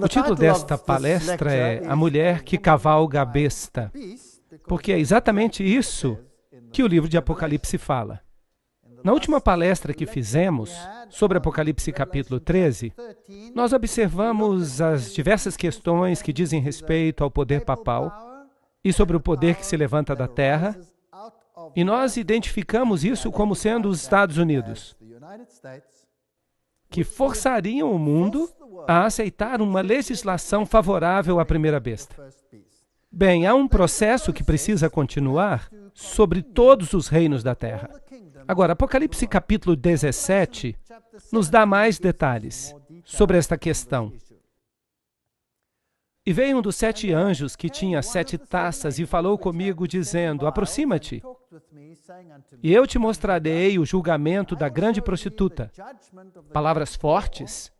O título desta palestra é A Mulher que Cavalga a Besta, porque é exatamente isso que o livro de Apocalipse fala. Na última palestra que fizemos sobre Apocalipse capítulo 13, nós observamos as diversas questões que dizem respeito ao poder papal e sobre o poder que se levanta da terra, e nós identificamos isso como sendo os Estados Unidos, que forçariam o mundo a aceitar uma legislação favorável à primeira besta. Bem, há um processo que precisa continuar sobre todos os reinos da terra. Agora, Apocalipse capítulo 17 nos dá mais detalhes sobre esta questão. E veio um dos 7 anjos que tinha 7 taças e falou comigo, dizendo, aproxima-te, e eu te mostrarei o julgamento da grande prostituta, palavras fortes,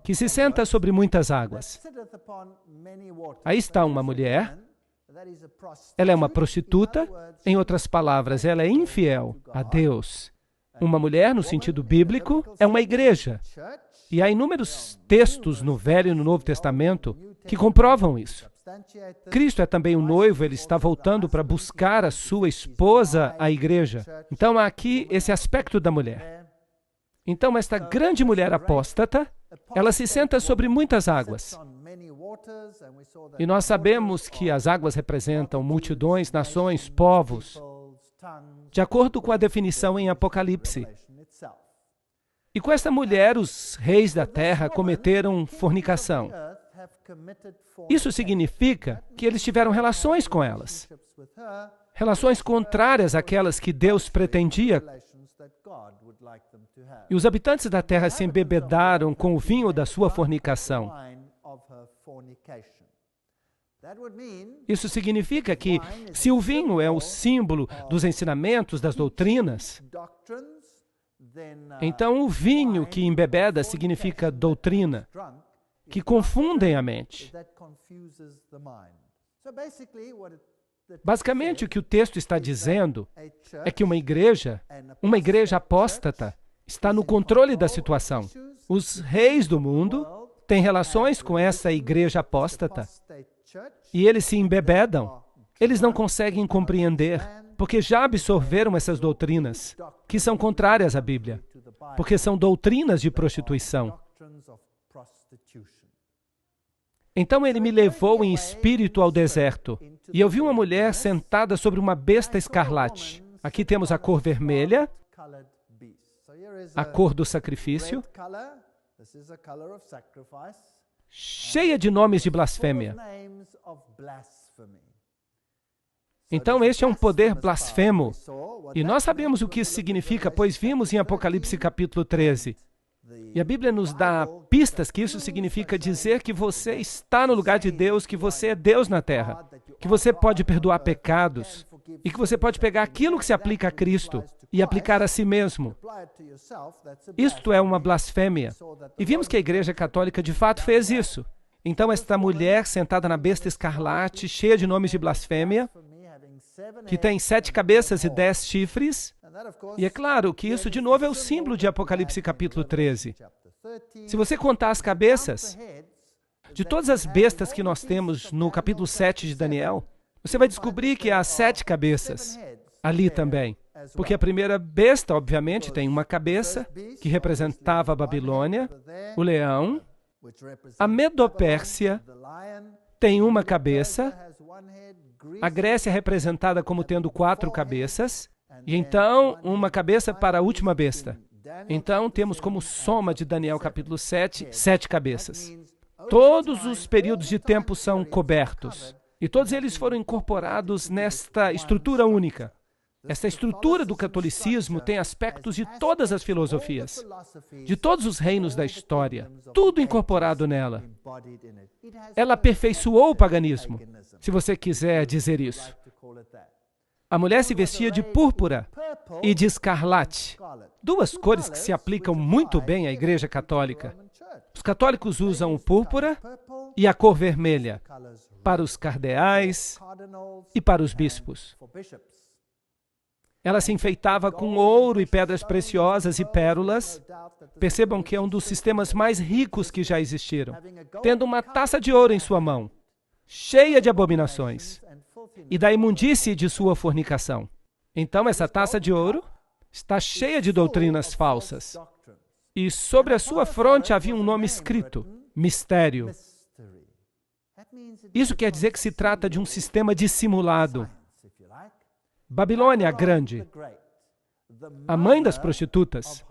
que se senta sobre muitas águas. Aí está uma mulher, ela é uma prostituta, em outras palavras, ela é infiel a Deus. Uma mulher, no sentido bíblico, é uma igreja. E há inúmeros textos no Velho e no Novo Testamento que comprovam isso. Cristo é também o noivo, ele está voltando para buscar a sua esposa, a igreja. Então há aqui esse aspecto da mulher. Então esta grande mulher apóstata, ela se senta sobre muitas águas. E nós sabemos que as águas representam multidões, nações, povos, de acordo com a definição em Apocalipse. E com esta mulher, os reis da terra cometeram fornicação. Isso significa que eles tiveram relações com elas. Relações contrárias àquelas que Deus pretendia. E os habitantes da terra se embebedaram com o vinho da sua fornicação. Isso significa que, se o vinho é o símbolo dos ensinamentos, das doutrinas, então o vinho que embebeda significa doutrina, que confundem a mente. Basicamente, o que o texto está dizendo é que uma igreja apóstata, está no controle da situação. Os reis do mundo têm relações com essa igreja apóstata e eles se embebedam. Eles não conseguem compreender, porque já absorveram essas doutrinas, que são contrárias à Bíblia, porque são doutrinas de prostituição. Então ele me levou em espírito ao deserto, e eu vi uma mulher sentada sobre uma besta escarlate. Aqui temos a cor vermelha, a cor do sacrifício, cheia de nomes de blasfêmia. Então, este é um poder blasfemo. E nós sabemos o que isso significa, pois vimos em Apocalipse capítulo 13. E a Bíblia nos dá pistas que isso significa dizer que você está no lugar de Deus, que você é Deus na terra, que você pode perdoar pecados e que você pode pegar aquilo que se aplica a Cristo e aplicar a si mesmo. Isto é uma blasfêmia. E vimos que a Igreja Católica de fato fez isso. Então, esta mulher sentada na besta escarlate, cheia de nomes de blasfêmia, que tem 7 cabeças e 10 chifres, e é claro que isso de novo é o símbolo de Apocalipse capítulo 13. Se você contar as cabeças de todas as bestas que nós temos no capítulo 7 de Daniel, você vai descobrir que há 7 cabeças ali também. Porque a primeira besta, obviamente, tem uma cabeça, que representava a Babilônia, o leão. A Medopérsia tem uma cabeça. A Grécia é representada como tendo 4 cabeças. E então, uma cabeça para a última besta. Então, temos como soma de Daniel capítulo 7, 7 cabeças. Todos os períodos de tempo são cobertos. E todos eles foram incorporados nesta estrutura única. Esta estrutura do catolicismo tem aspectos de todas as filosofias, de todos os reinos da história, tudo incorporado nela. Ela aperfeiçoou o paganismo, se você quiser dizer isso. A mulher se vestia de púrpura e de escarlate, 2 cores que se aplicam muito bem à Igreja Católica. Os católicos usam o púrpura e a cor vermelha para os cardeais e para os bispos. Ela se enfeitava com ouro e pedras preciosas e pérolas. Percebam que é um dos sistemas mais ricos que já existiram, tendo uma taça de ouro em sua mão, cheia de abominações, e da imundície de sua fornicação. Então, essa taça de ouro está cheia de doutrinas falsas. E sobre a sua fronte havia um nome escrito, Mistério. Isso quer dizer que se trata de um sistema dissimulado. Babilônia a Grande, a mãe das prostitutas.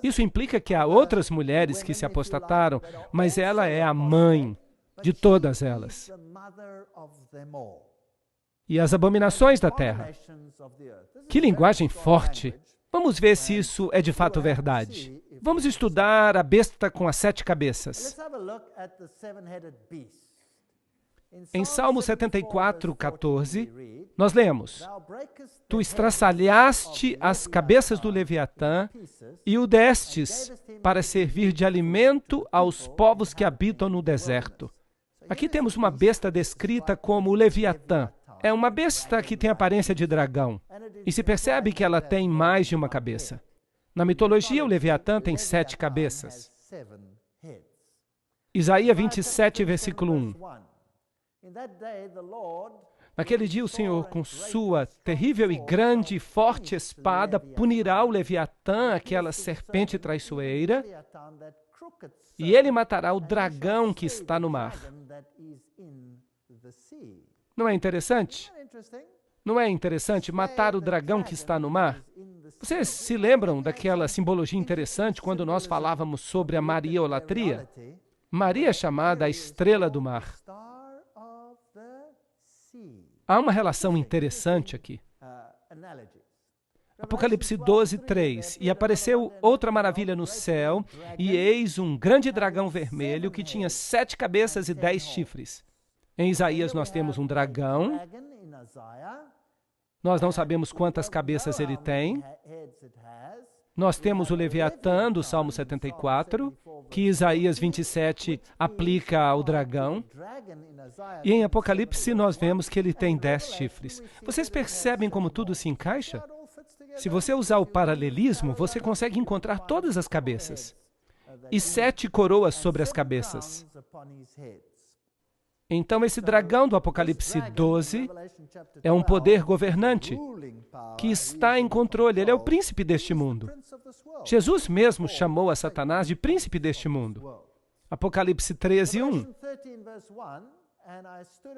Isso implica que há outras mulheres que se apostataram, mas ela é a mãe de todas elas. E as abominações da terra. Que linguagem forte! Vamos ver se isso é de fato verdade. Vamos estudar a besta com as 7 cabeças. Em Salmo 74, 14, nós lemos: Tu estraçalhaste as cabeças do Leviatã e o destes para servir de alimento aos povos que habitam no deserto. Aqui temos uma besta descrita como o Leviatã. É uma besta que tem aparência de dragão. E se percebe que ela tem mais de uma cabeça. Na mitologia, o Leviatã tem 7 cabeças. Isaías 27, versículo 1. Naquele dia, o Senhor, com sua terrível e grande e forte espada, punirá o Leviatã, aquela serpente traiçoeira, e ele matará o dragão que está no mar. Não é interessante? Não é interessante matar o dragão que está no mar? Vocês se lembram daquela simbologia interessante quando nós falávamos sobre a Mariolatria? Maria é chamada a estrela do mar. Há uma relação interessante aqui. Apocalipse 12, 3. E apareceu outra maravilha no céu, e eis um grande dragão vermelho que tinha 7 cabeças e 10 chifres. Em Isaías nós temos um dragão. Nós não sabemos quantas cabeças ele tem. Nós temos o Leviatã, do Salmo 74, que Isaías 27 aplica ao dragão. E em Apocalipse nós vemos que ele tem 10 chifres. Vocês percebem como tudo se encaixa? Se você usar o paralelismo, você consegue encontrar todas as cabeças. E 7 coroas sobre as cabeças. Então, esse dragão do Apocalipse 12 é um poder governante que está em controle. Ele é o príncipe deste mundo. Jesus mesmo chamou a Satanás de príncipe deste mundo. Apocalipse 13, 1.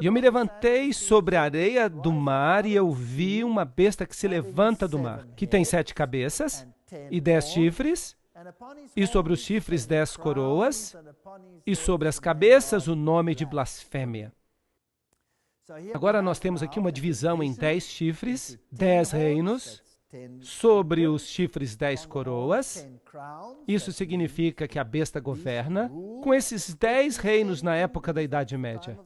E eu me levantei sobre a areia do mar e eu vi uma besta que se levanta do mar, que tem 7 cabeças e 10 chifres, e sobre os chifres 10 coroas, e sobre as cabeças o nome de blasfêmia. Agora nós temos aqui uma divisão em 10 chifres, 10 reinos, sobre os chifres 10 coroas. Isso significa que a besta governa com esses 10 reinos na época da Idade Média.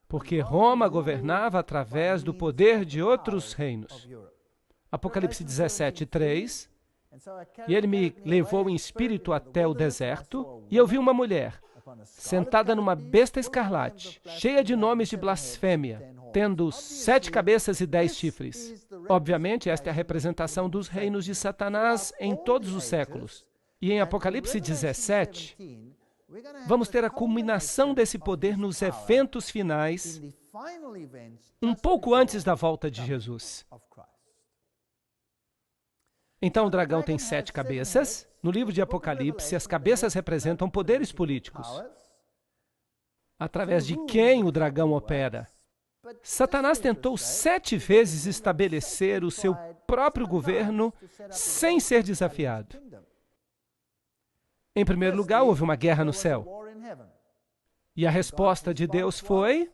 Porque Roma governava através do poder de outros reinos. Apocalipse 17, 3. E ele me levou em espírito até o deserto, e eu vi uma mulher, sentada numa besta escarlate, cheia de nomes de blasfêmia, tendo 7 cabeças e 10 chifres. Obviamente, esta é a representação dos reinos de Satanás em todos os séculos. E em Apocalipse 17, vamos ter a culminação desse poder nos eventos finais, um pouco antes da volta de Jesus. Então, o dragão tem 7 cabeças. No livro de Apocalipse, as cabeças representam poderes políticos, através de quem o dragão opera. Satanás tentou 7 vezes estabelecer o seu próprio governo sem ser desafiado. Em primeiro lugar, houve uma guerra no céu. E a resposta de Deus foi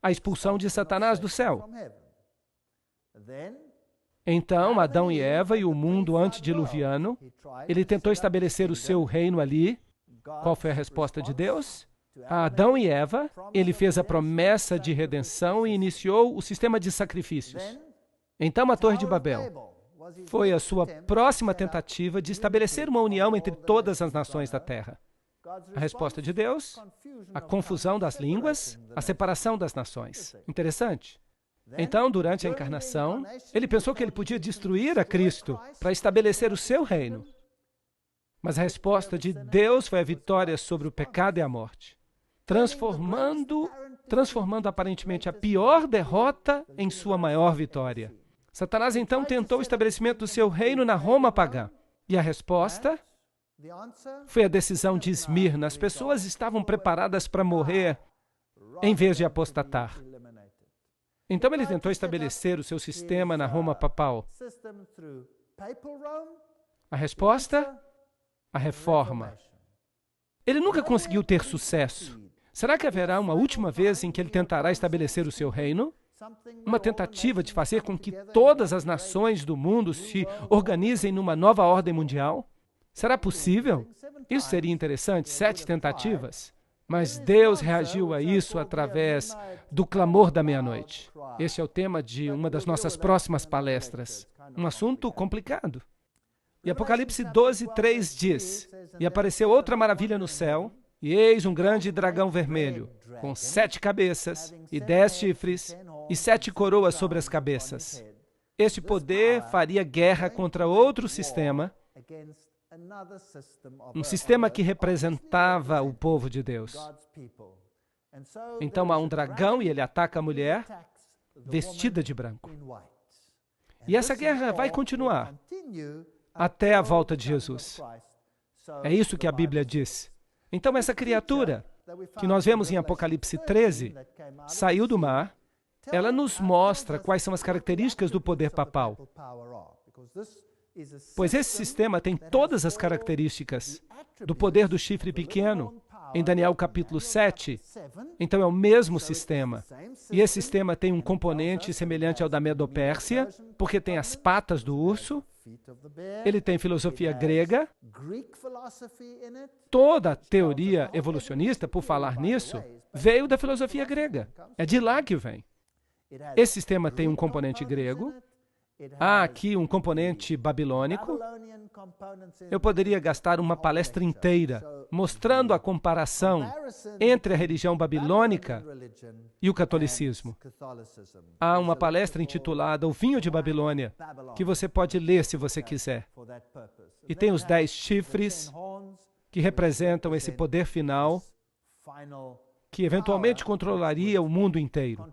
a expulsão de Satanás do céu. Então, Adão e Eva e o mundo antediluviano, ele tentou estabelecer o seu reino ali. Qual foi a resposta de Deus? A Adão e Eva, ele fez a promessa de redenção e iniciou o sistema de sacrifícios. Então, a Torre de Babel foi a sua próxima tentativa de estabelecer uma união entre todas as nações da terra. A resposta de Deus, a confusão das línguas, a separação das nações. Interessante. Então, durante a encarnação, ele pensou que ele podia destruir a Cristo para estabelecer o seu reino. Mas a resposta de Deus foi a vitória sobre o pecado e a morte, transformando aparentemente a pior derrota em sua maior vitória. Satanás então tentou o estabelecimento do seu reino na Roma pagã. E a resposta foi a decisão de Esmirna. As pessoas estavam preparadas para morrer em vez de apostatar. Então ele tentou estabelecer o seu sistema na Roma papal. A resposta? A reforma. Ele nunca conseguiu ter sucesso. Será que haverá uma última vez em que ele tentará estabelecer o seu reino? Uma tentativa de fazer com que todas as nações do mundo se organizem numa nova ordem mundial? Será possível? Isso seria interessante, 7 tentativas. Mas Deus reagiu a isso através do clamor da meia-noite. Esse é o tema de uma das nossas próximas palestras. Um assunto complicado. E Apocalipse 12:3 diz: E apareceu outra maravilha no céu, e eis um grande dragão vermelho, com 7 cabeças e 10 chifres, e 7 coroas sobre as cabeças. Este poder faria guerra contra outro sistema, um sistema que representava o povo de Deus. Então há um dragão e ele ataca a mulher vestida de branco. E essa guerra vai continuar até a volta de Jesus. É isso que a Bíblia diz. Então essa criatura, que nós vemos em Apocalipse 13, saiu do mar. Ela nos mostra quais são as características do poder papal. Pois esse sistema tem todas as características do poder do chifre pequeno, em Daniel capítulo 7. Então é o mesmo sistema. E esse sistema tem um componente semelhante ao da Medo-Pérsia, porque tem as patas do urso. Ele tem filosofia grega. Toda a teoria evolucionista, por falar nisso, veio da filosofia grega. É de lá que vem. Esse sistema tem um componente grego. Há aqui um componente babilônico. Eu poderia gastar uma palestra inteira mostrando a comparação entre a religião babilônica e o catolicismo. Há uma palestra intitulada O Vinho de Babilônia, que você pode ler se você quiser. E tem os 10 chifres que representam esse poder final que eventualmente controlaria o mundo inteiro.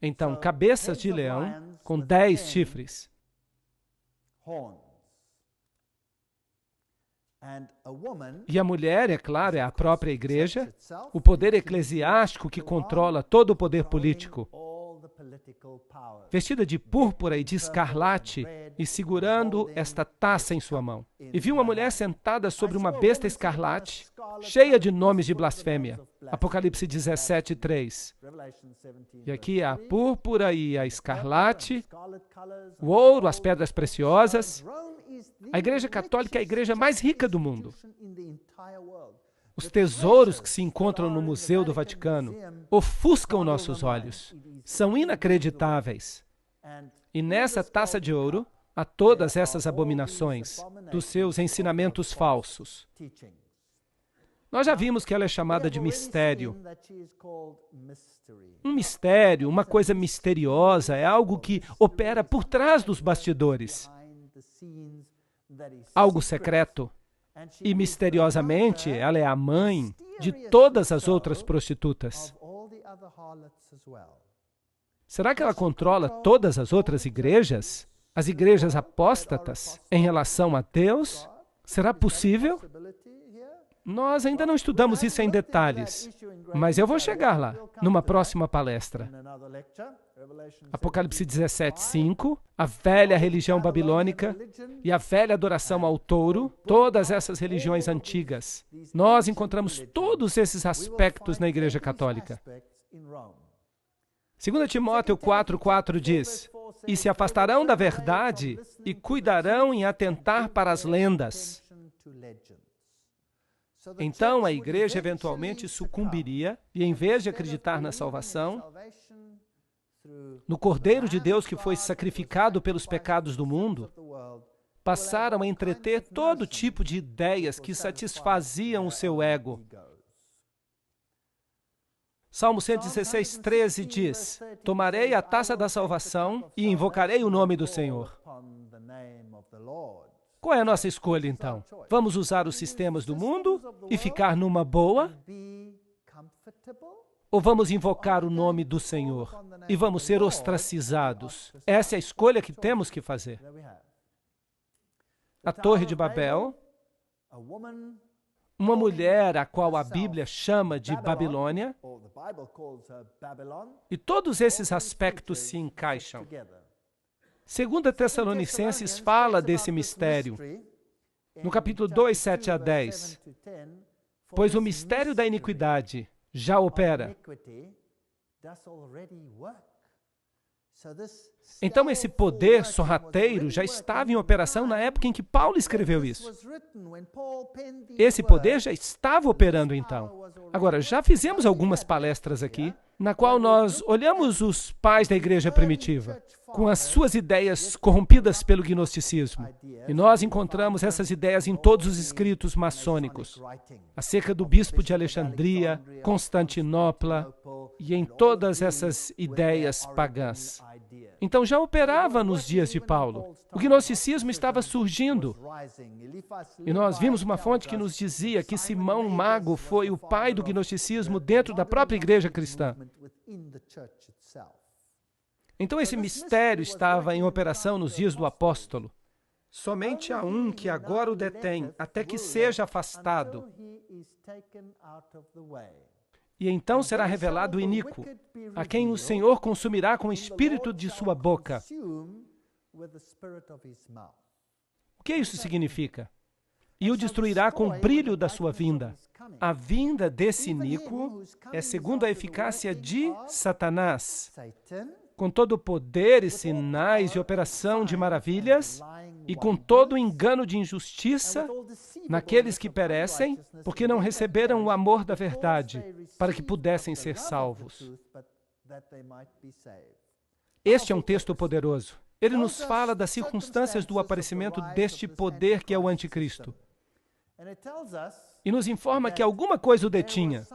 Então, cabeças de leão com 10 chifres. E a mulher, é claro, é a própria igreja, o poder eclesiástico que controla todo o poder político. Vestida de púrpura e de escarlate e segurando esta taça em sua mão. E vi uma mulher sentada sobre uma besta escarlate, cheia de nomes de blasfêmia. Apocalipse 17:3. E aqui a púrpura e a escarlate, o ouro, as pedras preciosas. A Igreja Católica é a igreja mais rica do mundo. Os tesouros que se encontram no Museu do Vaticano ofuscam nossos olhos. São inacreditáveis. E nessa taça de ouro há todas essas abominações dos seus ensinamentos falsos. Nós já vimos que ela é chamada de mistério. Um mistério, uma coisa misteriosa, é algo que opera por trás dos bastidores. Algo secreto. E misteriosamente, ela é a mãe de todas as outras prostitutas. Será que ela controla todas as outras igrejas? As igrejas apóstatas em relação a Deus? Será possível? Nós ainda não estudamos isso em detalhes, mas eu vou chegar lá, numa próxima palestra. Apocalipse 17:5, a velha religião babilônica e a velha adoração ao touro, todas essas religiões antigas. Nós encontramos todos esses aspectos na Igreja Católica. 2 Timóteo 4:4 diz: E se afastarão da verdade e cuidarão em atentar para as lendas. Então a igreja eventualmente sucumbiria e, em vez de acreditar na salvação, no Cordeiro de Deus que foi sacrificado pelos pecados do mundo, passaram a entreter todo tipo de ideias que satisfaziam o seu ego. Salmo 116, 13 diz: tomarei a taça da salvação e invocarei o nome do Senhor. Qual é a nossa escolha, então? Vamos usar os sistemas do mundo e ficar numa boa? Ou vamos invocar o nome do Senhor e vamos ser ostracizados? Essa é a escolha que temos que fazer. A Torre de Babel, uma mulher a qual a Bíblia chama de Babilônia, e todos esses aspectos se encaixam. 2 Tessalonicenses fala desse mistério, no capítulo 2, 7 a 10. Pois o mistério da iniquidade já opera. Então, esse poder sorrateiro já estava em operação na época em que Paulo escreveu isso. Esse poder já estava operando então. Agora, já fizemos algumas palestras aqui, na qual nós olhamos os pais da igreja primitiva, com as suas ideias corrompidas pelo gnosticismo. E nós encontramos essas ideias em todos os escritos maçônicos, acerca do bispo de Alexandria, Constantinopla, e em todas essas ideias pagãs. Então já operava nos dias de Paulo. O gnosticismo estava surgindo. E nós vimos uma fonte que nos dizia que Simão Mago foi o pai do gnosticismo dentro da própria igreja cristã. Então esse mistério estava em operação nos dias do apóstolo. Somente há um que agora o detém, até que seja afastado. E então será revelado o iníquo, a quem o Senhor consumirá com o espírito de sua boca. O que isso significa? E o destruirá com o brilho da sua vinda. A vinda desse iníquo é segundo a eficácia de Satanás, com todo o poder e sinais e operação de maravilhas, e com todo o engano de injustiça naqueles que perecem, porque não receberam o amor da verdade, para que pudessem ser salvos. Este é um texto poderoso. Ele nos fala das circunstâncias do aparecimento deste poder que é o anticristo. E nos informa que alguma coisa o detinha.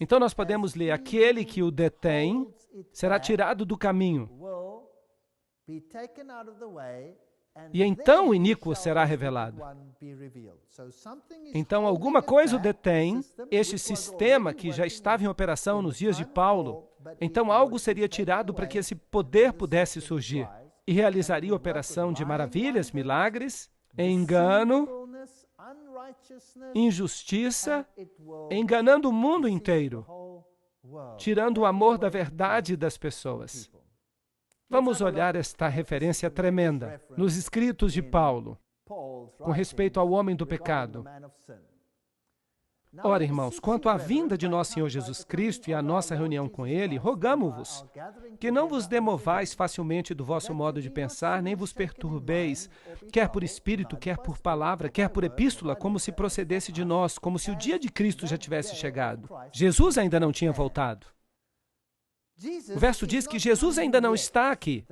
Então nós podemos ler: aquele que o detém será tirado do caminho. E então o iníquo será revelado. Então alguma coisa o detém, este sistema que já estava em operação nos dias de Paulo. Então algo seria tirado para que esse poder pudesse surgir. E realizaria operação de maravilhas, milagres, engano, injustiça, enganando o mundo inteiro, tirando o amor da verdade das pessoas. Vamos olhar esta referência tremenda nos escritos de Paulo, com respeito ao homem do pecado. Ora, irmãos, quanto à vinda de nosso Senhor Jesus Cristo e à nossa reunião com Ele, rogamo-vos que não vos demovais facilmente do vosso modo de pensar, nem vos perturbeis, quer por espírito, quer por palavra, quer por epístola, como se procedesse de nós, como se o dia de Cristo já tivesse chegado. Jesus ainda não tinha voltado. O verso diz que Jesus ainda não está aqui.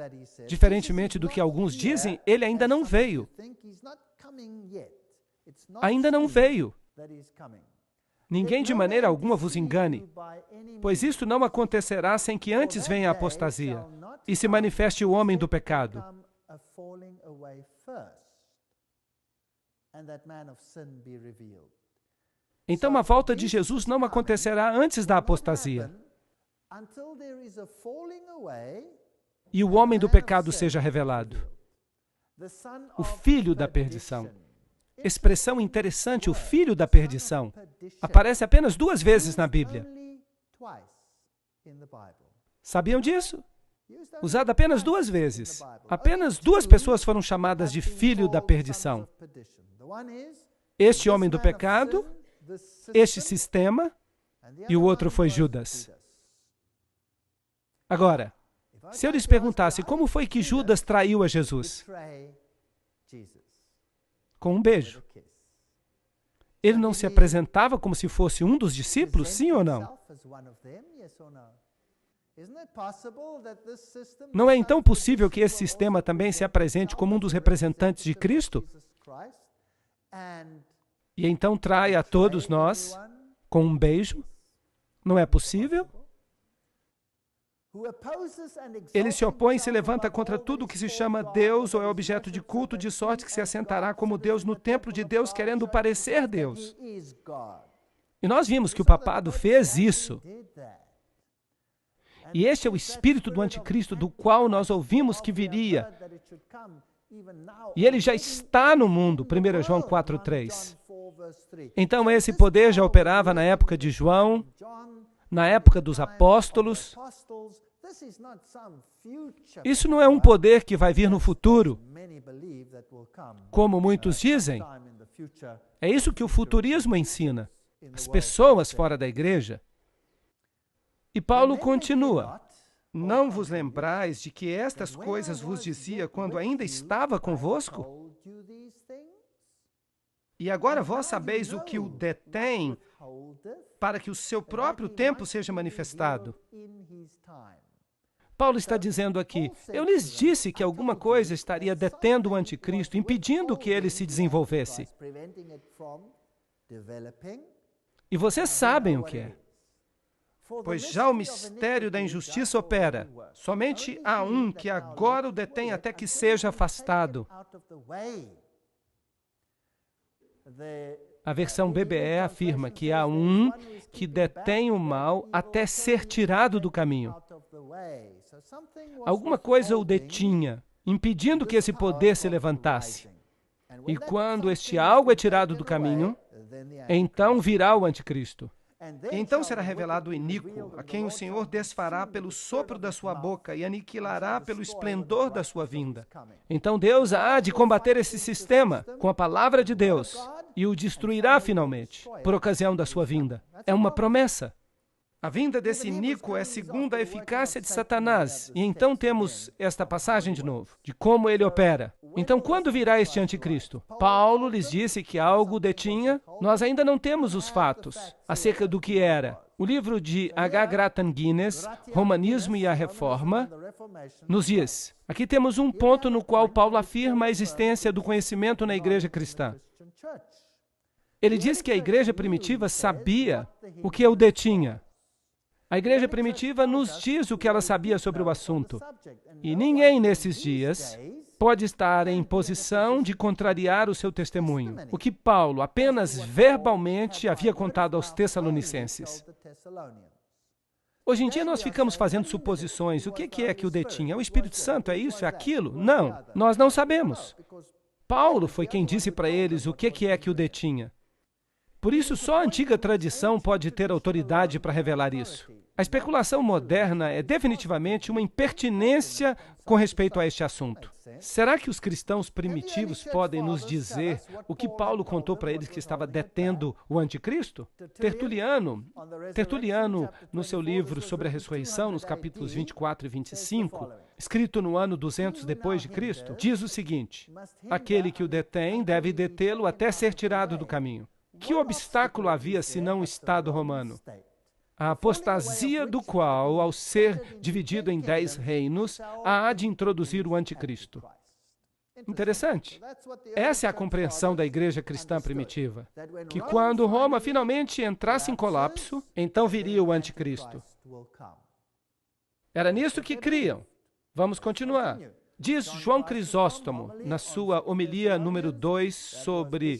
Diferentemente do que alguns dizem, Ele ainda não veio. Ainda não veio. Ninguém de maneira alguma vos engane, pois isto não acontecerá sem que antes venha a apostasia e se manifeste o homem do pecado. Então a volta de Jesus não acontecerá antes da apostasia e o homem do pecado seja revelado, o filho da perdição. Expressão interessante, o filho da perdição, aparece apenas 2 vezes na Bíblia. Sabiam disso? Usado apenas 2 vezes. Apenas 2 pessoas foram chamadas de filho da perdição. Este homem do pecado, este sistema, e o outro foi Judas. Agora, se eu lhes perguntasse como foi que Judas traiu a Jesus? Com um beijo. Ele não se apresentava como se fosse um dos discípulos, sim ou não? Não é então possível que esse sistema também se apresente como um dos representantes de Cristo? e então trai a todos nós com um beijo. Não é possível? Ele se opõe e se levanta contra tudo o que se chama Deus ou é objeto de culto, de sorte que se assentará como Deus no templo de Deus, querendo parecer Deus. E nós vimos que o papado fez isso. E este é o espírito do anticristo, do qual nós ouvimos que viria. E ele já está no mundo, 1 João 4:3. Então esse poder já operava na época de João, na época dos apóstolos. Isso não é um poder que vai vir no futuro, como muitos dizem. É isso que o futurismo ensina. As pessoas fora da igreja. E Paulo continua. Não vos lembrais de que estas coisas vos dizia quando ainda estava convosco? E agora vós sabeis o que o detém, para que o seu próprio tempo seja manifestado. Paulo está dizendo aqui, eu lhes disse que alguma coisa estaria detendo o anticristo, impedindo que ele se desenvolvesse. E vocês sabem o que é. Pois já o mistério da injustiça opera. Somente há um que agora o detém até que seja afastado. A versão BBE afirma que há um que detém o mal até ser tirado do caminho. Alguma coisa o detinha, impedindo que esse poder se levantasse. E quando este algo é tirado do caminho, então virá o anticristo. Então será revelado o iníquo, a quem o Senhor desfará pelo sopro da sua boca e aniquilará pelo esplendor da sua vinda. Então Deus há de combater esse sistema com a palavra de Deus e o destruirá finalmente, por ocasião da sua vinda. É uma promessa. A vinda desse iníquo é segundo a eficácia de Satanás. E então temos esta passagem de novo, de como ele opera. Então, quando virá este anticristo? Paulo lhes disse que algo detinha. Nós ainda não temos os fatos acerca do que era. O livro de H. Grattan Guinness, Romanismo e a Reforma, nos diz. Aqui temos um ponto no qual Paulo afirma a existência do conhecimento na igreja cristã. Ele diz que a igreja primitiva sabia o que o detinha. A igreja primitiva nos diz o que ela sabia sobre o assunto. E ninguém nesses dias pode estar em posição de contrariar o seu testemunho, o que Paulo apenas verbalmente havia contado aos Tessalonicenses. Hoje em dia nós ficamos fazendo suposições. O que é que o detinha? É o Espírito Santo? É isso? É aquilo? Não, nós não sabemos. Paulo foi quem disse para eles o que é que o detinha. Por isso, só a antiga tradição pode ter autoridade para revelar isso. A especulação moderna é definitivamente uma impertinência com respeito a este assunto. Será que os cristãos primitivos podem nos dizer o que Paulo contou para eles que estava detendo o anticristo? Tertuliano, no seu livro sobre a ressurreição, nos capítulos 24 e 25, escrito no ano 200 depois de Cristo, diz o seguinte: aquele que o detém deve detê-lo até ser tirado do caminho. Que obstáculo havia senão o Estado romano? A apostasia do qual, ao ser dividido em 10 reinos, há de introduzir o anticristo. Interessante. Essa é a compreensão da igreja cristã primitiva, que quando Roma finalmente entrasse em colapso, então viria o anticristo. Era nisso que criam. Vamos continuar. Diz João Crisóstomo, na sua homilia número 2 sobre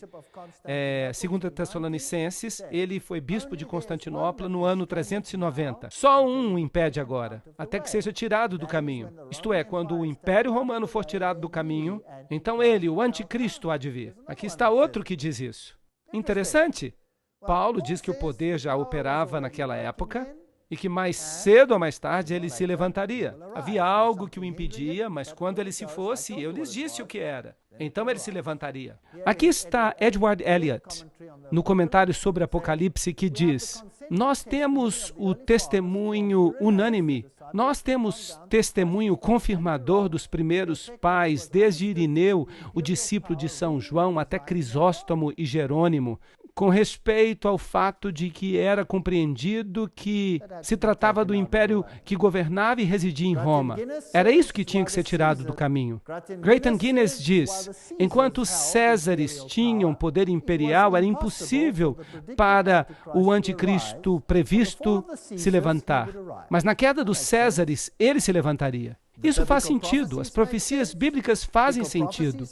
2 Tessalonicenses, ele foi bispo de Constantinopla no ano 390. Só um o impede agora, até que seja tirado do caminho. Isto é, quando o Império Romano for tirado do caminho, então ele, o anticristo, há de vir. Aqui está outro que diz isso. Interessante. Paulo diz que o poder já operava naquela época, e que mais cedo ou mais tarde ele se levantaria. Havia algo que o impedia, mas quando ele se fosse, eu lhes disse o que era. Então ele se levantaria. Aqui está Edward Elliot, no comentário sobre Apocalipse, que diz: nós temos o testemunho unânime, nós temos testemunho confirmador dos primeiros pais, desde Irineu, o discípulo de São João, até Crisóstomo e Jerônimo, com respeito ao fato de que era compreendido que se tratava do império que governava e residia em Roma. Era isso que tinha que ser tirado do caminho. Grayton Guinness diz, enquanto os Césares tinham poder imperial, era impossível para o anticristo previsto se levantar. Mas na queda dos Césares, ele se levantaria. Isso faz sentido, as profecias bíblicas fazem sentido.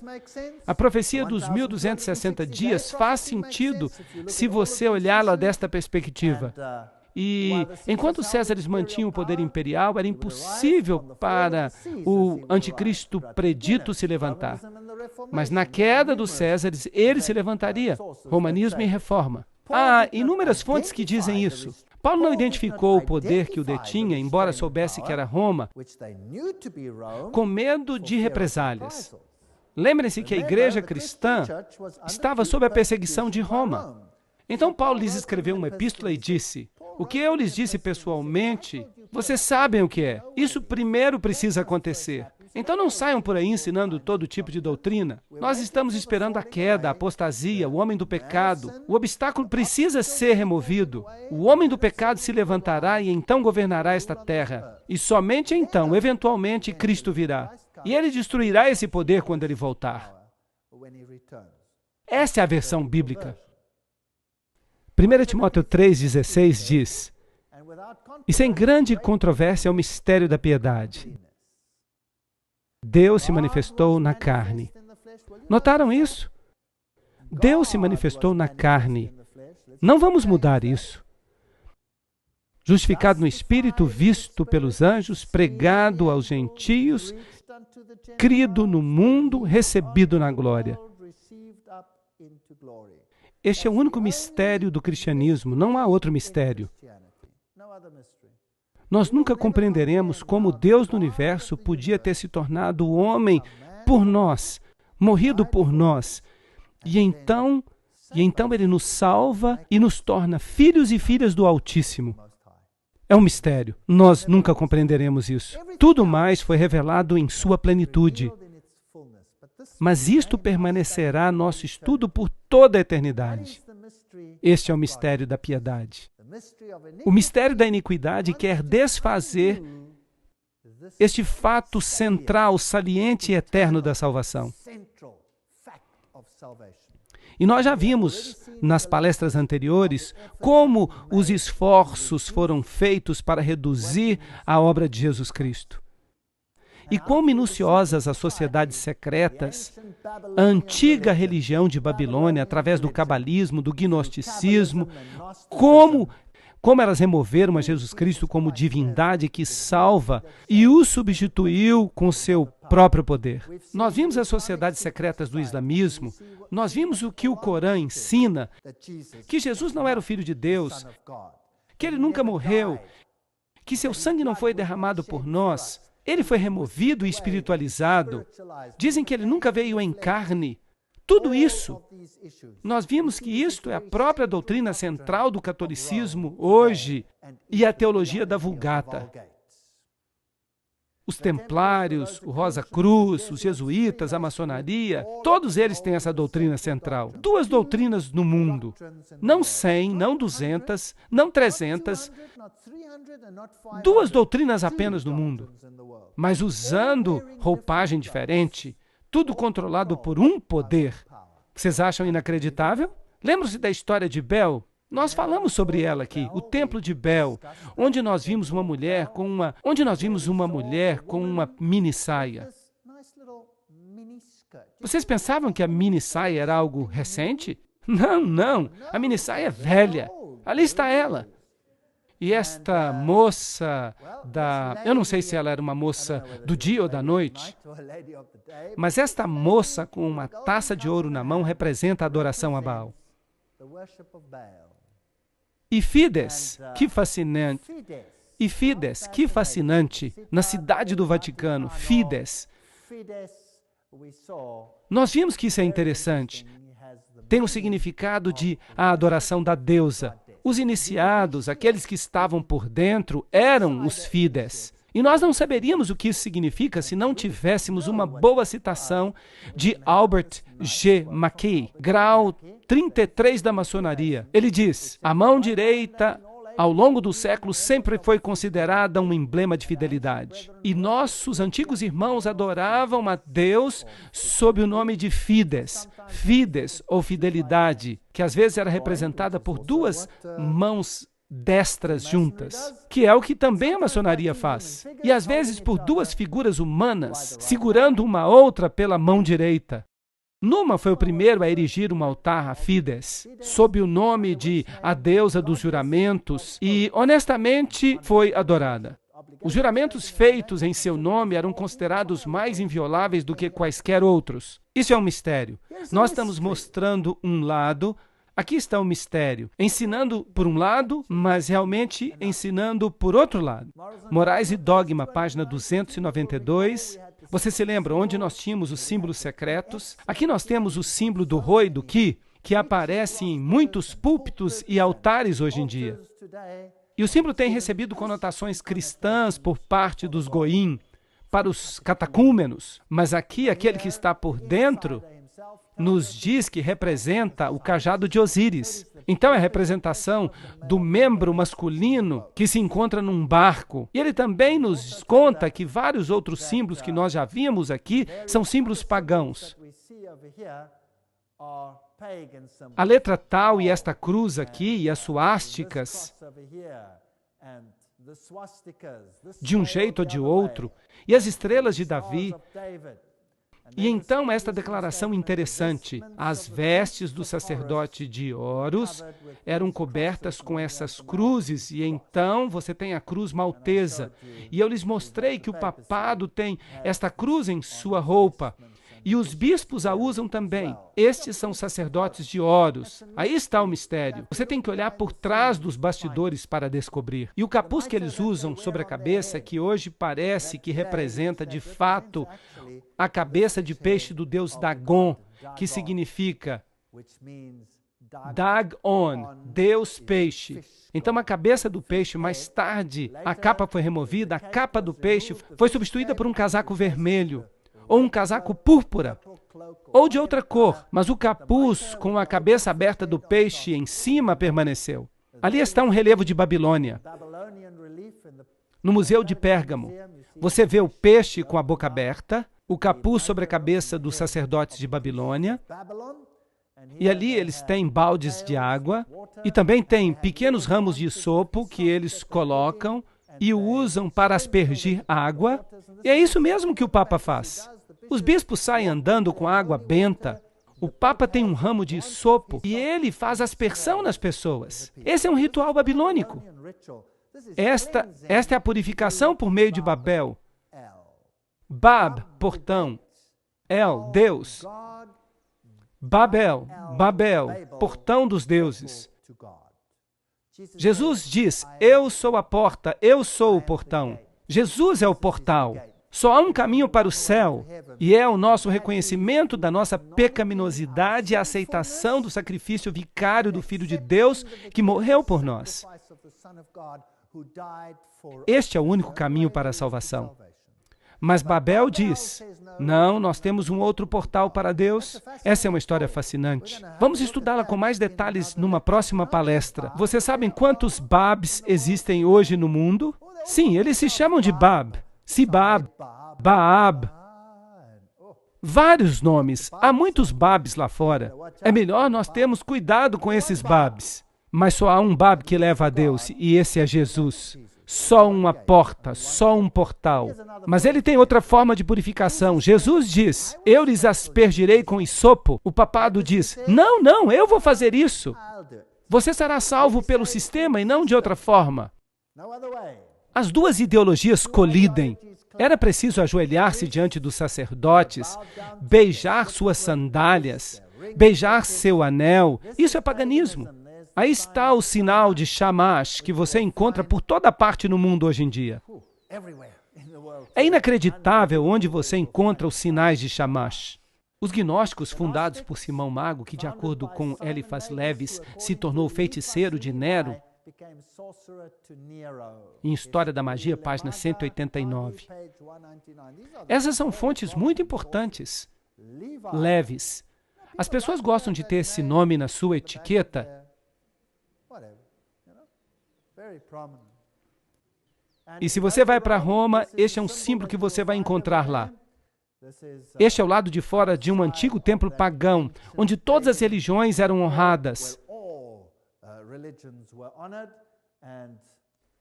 A profecia dos 1260 dias faz sentido se você olhá-la desta perspectiva. E enquanto os Césares mantinham o poder imperial, era impossível para o anticristo predito se levantar. Mas na queda dos Césares, ele se levantaria. Romanismo e reforma. Há inúmeras fontes que dizem isso. Paulo não identificou o poder que o detinha, embora soubesse que era Roma, com medo de represálias. Lembrem-se que a igreja cristã estava sob a perseguição de Roma. Então Paulo lhes escreveu uma epístola e disse, o que eu lhes disse pessoalmente, vocês sabem o que é. Isso primeiro precisa acontecer. Então não saiam por aí ensinando todo tipo de doutrina. Nós estamos esperando a queda, a apostasia, o homem do pecado. O obstáculo precisa ser removido. O homem do pecado se levantará e então governará esta terra. E somente então, eventualmente, Cristo virá. E ele destruirá esse poder quando ele voltar. Esta é a versão bíblica. 1 Timóteo 3,16 diz, e sem grande controvérsia é o mistério da piedade. Deus se manifestou na carne. Notaram isso? Deus se manifestou na carne. Não vamos mudar isso. Justificado no Espírito, visto pelos anjos, pregado aos gentios, crido no mundo, recebido na glória. Este é o único mistério do cristianismo, não há outro mistério. Nós nunca compreenderemos como Deus do universo podia ter se tornado homem por nós, morrido por nós. E então Ele nos salva e nos torna filhos e filhas do Altíssimo. É um mistério. Nós nunca compreenderemos isso. Tudo mais foi revelado em sua plenitude. Mas isto permanecerá nosso estudo por toda a eternidade. Este é o mistério da piedade. O mistério da iniquidade quer desfazer este fato central, saliente e eterno da salvação. E nós já vimos nas palestras anteriores como os esforços foram feitos para reduzir a obra de Jesus Cristo. E quão minuciosas as sociedades secretas, a antiga religião de Babilônia, através do cabalismo, do gnosticismo, como elas removeram a Jesus Cristo como divindade que salva e o substituiu com seu próprio poder. Nós vimos as sociedades secretas do islamismo, nós vimos o que o Corão ensina, que Jesus não era o Filho de Deus, que ele nunca morreu, que seu sangue não foi derramado por nós, ele foi removido e espiritualizado. Dizem que ele nunca veio em carne. Tudo isso, nós vimos que isto é a própria doutrina central do catolicismo hoje e a teologia da Vulgata. Os templários, o Rosa Cruz, os jesuítas, a maçonaria, todos eles têm essa doutrina central. Duas doutrinas no mundo, não 100, não 200, não 300, duas doutrinas apenas no mundo, mas usando roupagem diferente, tudo controlado por um poder. Vocês acham inacreditável? Lembram-se da história de Bel? Nós falamos sobre ela aqui, o Templo de Bel, onde nós vimos uma mulher com uma mini saia. Vocês pensavam que a mini saia era algo recente? Não, a mini saia é velha. Ali está ela. E esta moça eu não sei se ela era uma moça do dia ou da noite, mas esta moça com uma taça de ouro na mão representa a adoração a Baal. E Fides, que fascinante. E Fides, que fascinante. Na cidade do Vaticano, Fides. Nós vimos que isso é interessante. Tem o significado de a adoração da deusa. Os iniciados, aqueles que estavam por dentro, eram os Fides. E nós não saberíamos o que isso significa se não tivéssemos uma boa citação de Albert G. Mackay, grau 33 da maçonaria. Ele diz: a mão direita, ao longo dos séculos, sempre foi considerada um emblema de fidelidade. E nossos antigos irmãos adoravam a Deus sob o nome de Fides. Fides, ou fidelidade, que às vezes era representada por duas mãos destras juntas, que é o que também a maçonaria faz. E às vezes por duas figuras humanas, segurando uma outra pela mão direita. Numa foi o primeiro a erigir um altar a Fides, sob o nome de a deusa dos juramentos, e honestamente foi adorada. Os juramentos feitos em seu nome eram considerados mais invioláveis do que quaisquer outros. Isso é um mistério. Nós estamos mostrando um lado. Aqui está o mistério, ensinando por um lado, mas realmente ensinando por outro lado. Morais e Dogma, página 292. Você se lembra onde nós tínhamos os símbolos secretos? Aqui nós temos o símbolo do Rho e do Ki, que aparece em muitos púlpitos e altares hoje em dia. E o símbolo tem recebido conotações cristãs por parte dos Goim, para os catecúmenos, mas aqui aquele que está por dentro nos diz que representa o cajado de Osíris. Então é a representação do membro masculino que se encontra num barco. E ele também nos conta que vários outros símbolos que nós já vimos aqui são símbolos pagãos. A letra tal e esta cruz aqui e as suásticas, de um jeito ou de outro, e as estrelas de Davi. E então esta declaração interessante: as vestes do sacerdote de Horus eram cobertas com essas cruzes, e então você tem a cruz maltesa. E eu lhes mostrei que o papado tem esta cruz em sua roupa, e os bispos a usam também. Estes são sacerdotes de Horus. Aí está o mistério. Você tem que olhar por trás dos bastidores para descobrir. E o capuz que eles usam sobre a cabeça, que hoje parece que representa de fato a cabeça de peixe do deus Dagon, que significa Dagon, Deus peixe. Então a cabeça do peixe, mais tarde, a capa foi removida, a capa do peixe foi substituída por um casaco vermelho, ou um casaco púrpura, ou de outra cor, mas o capuz com a cabeça aberta do peixe em cima permaneceu. Ali está um relevo de Babilônia. No Museu de Pérgamo, você vê o peixe com a boca aberta, o capuz sobre a cabeça dos sacerdotes de Babilônia, e ali eles têm baldes de água, e também têm pequenos ramos de isopo que eles colocam e o usam para aspergir água. E é isso mesmo que o Papa faz. Os bispos saem andando com água benta. O Papa tem um ramo de isopo e ele faz aspersão nas pessoas. Esse é um ritual babilônico. Esta é a purificação por meio de Babel. Bab, portão. El, Deus. Babel, portão dos deuses. Jesus diz: eu sou a porta, eu sou o portão. Jesus é o portal. Só há um caminho para o céu, e é o nosso reconhecimento da nossa pecaminosidade e a aceitação do sacrifício vicário do Filho de Deus que morreu por nós. Este é o único caminho para a salvação. Mas Babel diz: não, nós temos um outro portal para Deus. Essa é uma história fascinante. Vamos estudá-la com mais detalhes numa próxima palestra. Vocês sabem quantos Babs existem hoje no mundo? Sim, eles se chamam de Bab. Sibab, Baab. Vários nomes. Há muitos Babs lá fora. É melhor nós termos cuidado com esses Babs. Mas só há um Bab que leva a Deus, e esse é Jesus. Só uma porta, só um portal. Mas ele tem outra forma de purificação. Jesus diz: eu lhes aspergirei com isopo. O papado diz: não, eu vou fazer isso. Você será salvo pelo sistema e não de outra forma. As duas ideologias colidem. Era preciso ajoelhar-se diante dos sacerdotes, beijar suas sandálias, beijar seu anel. Isso é paganismo. Aí está o sinal de Shamash que você encontra por toda parte no mundo hoje em dia. É inacreditável onde você encontra os sinais de Shamash. Os gnósticos fundados por Simão Mago, que de acordo com Eliphas Levis se tornou feiticeiro de Nero, Em História da Magia, página 189. Essas são fontes muito importantes. Leves. As pessoas gostam de ter esse nome na sua etiqueta. E se você vai para Roma, este é um símbolo que você vai encontrar lá. Este é o lado de fora de um antigo templo pagão, onde todas as religiões eram honradas.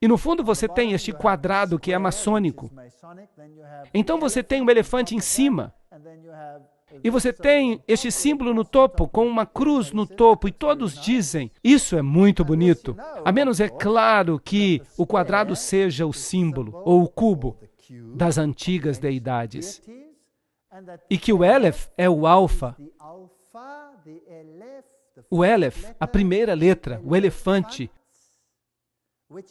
E no fundo você tem este quadrado que é maçônico. Então você tem um elefante em cima. E você tem este símbolo no topo, com uma cruz no topo, e todos dizem, isso é muito bonito. A menos é claro que o quadrado seja o símbolo, ou o cubo, das antigas deidades. E que o Aleph é o alfa. O Aleph, a primeira letra, o elefante,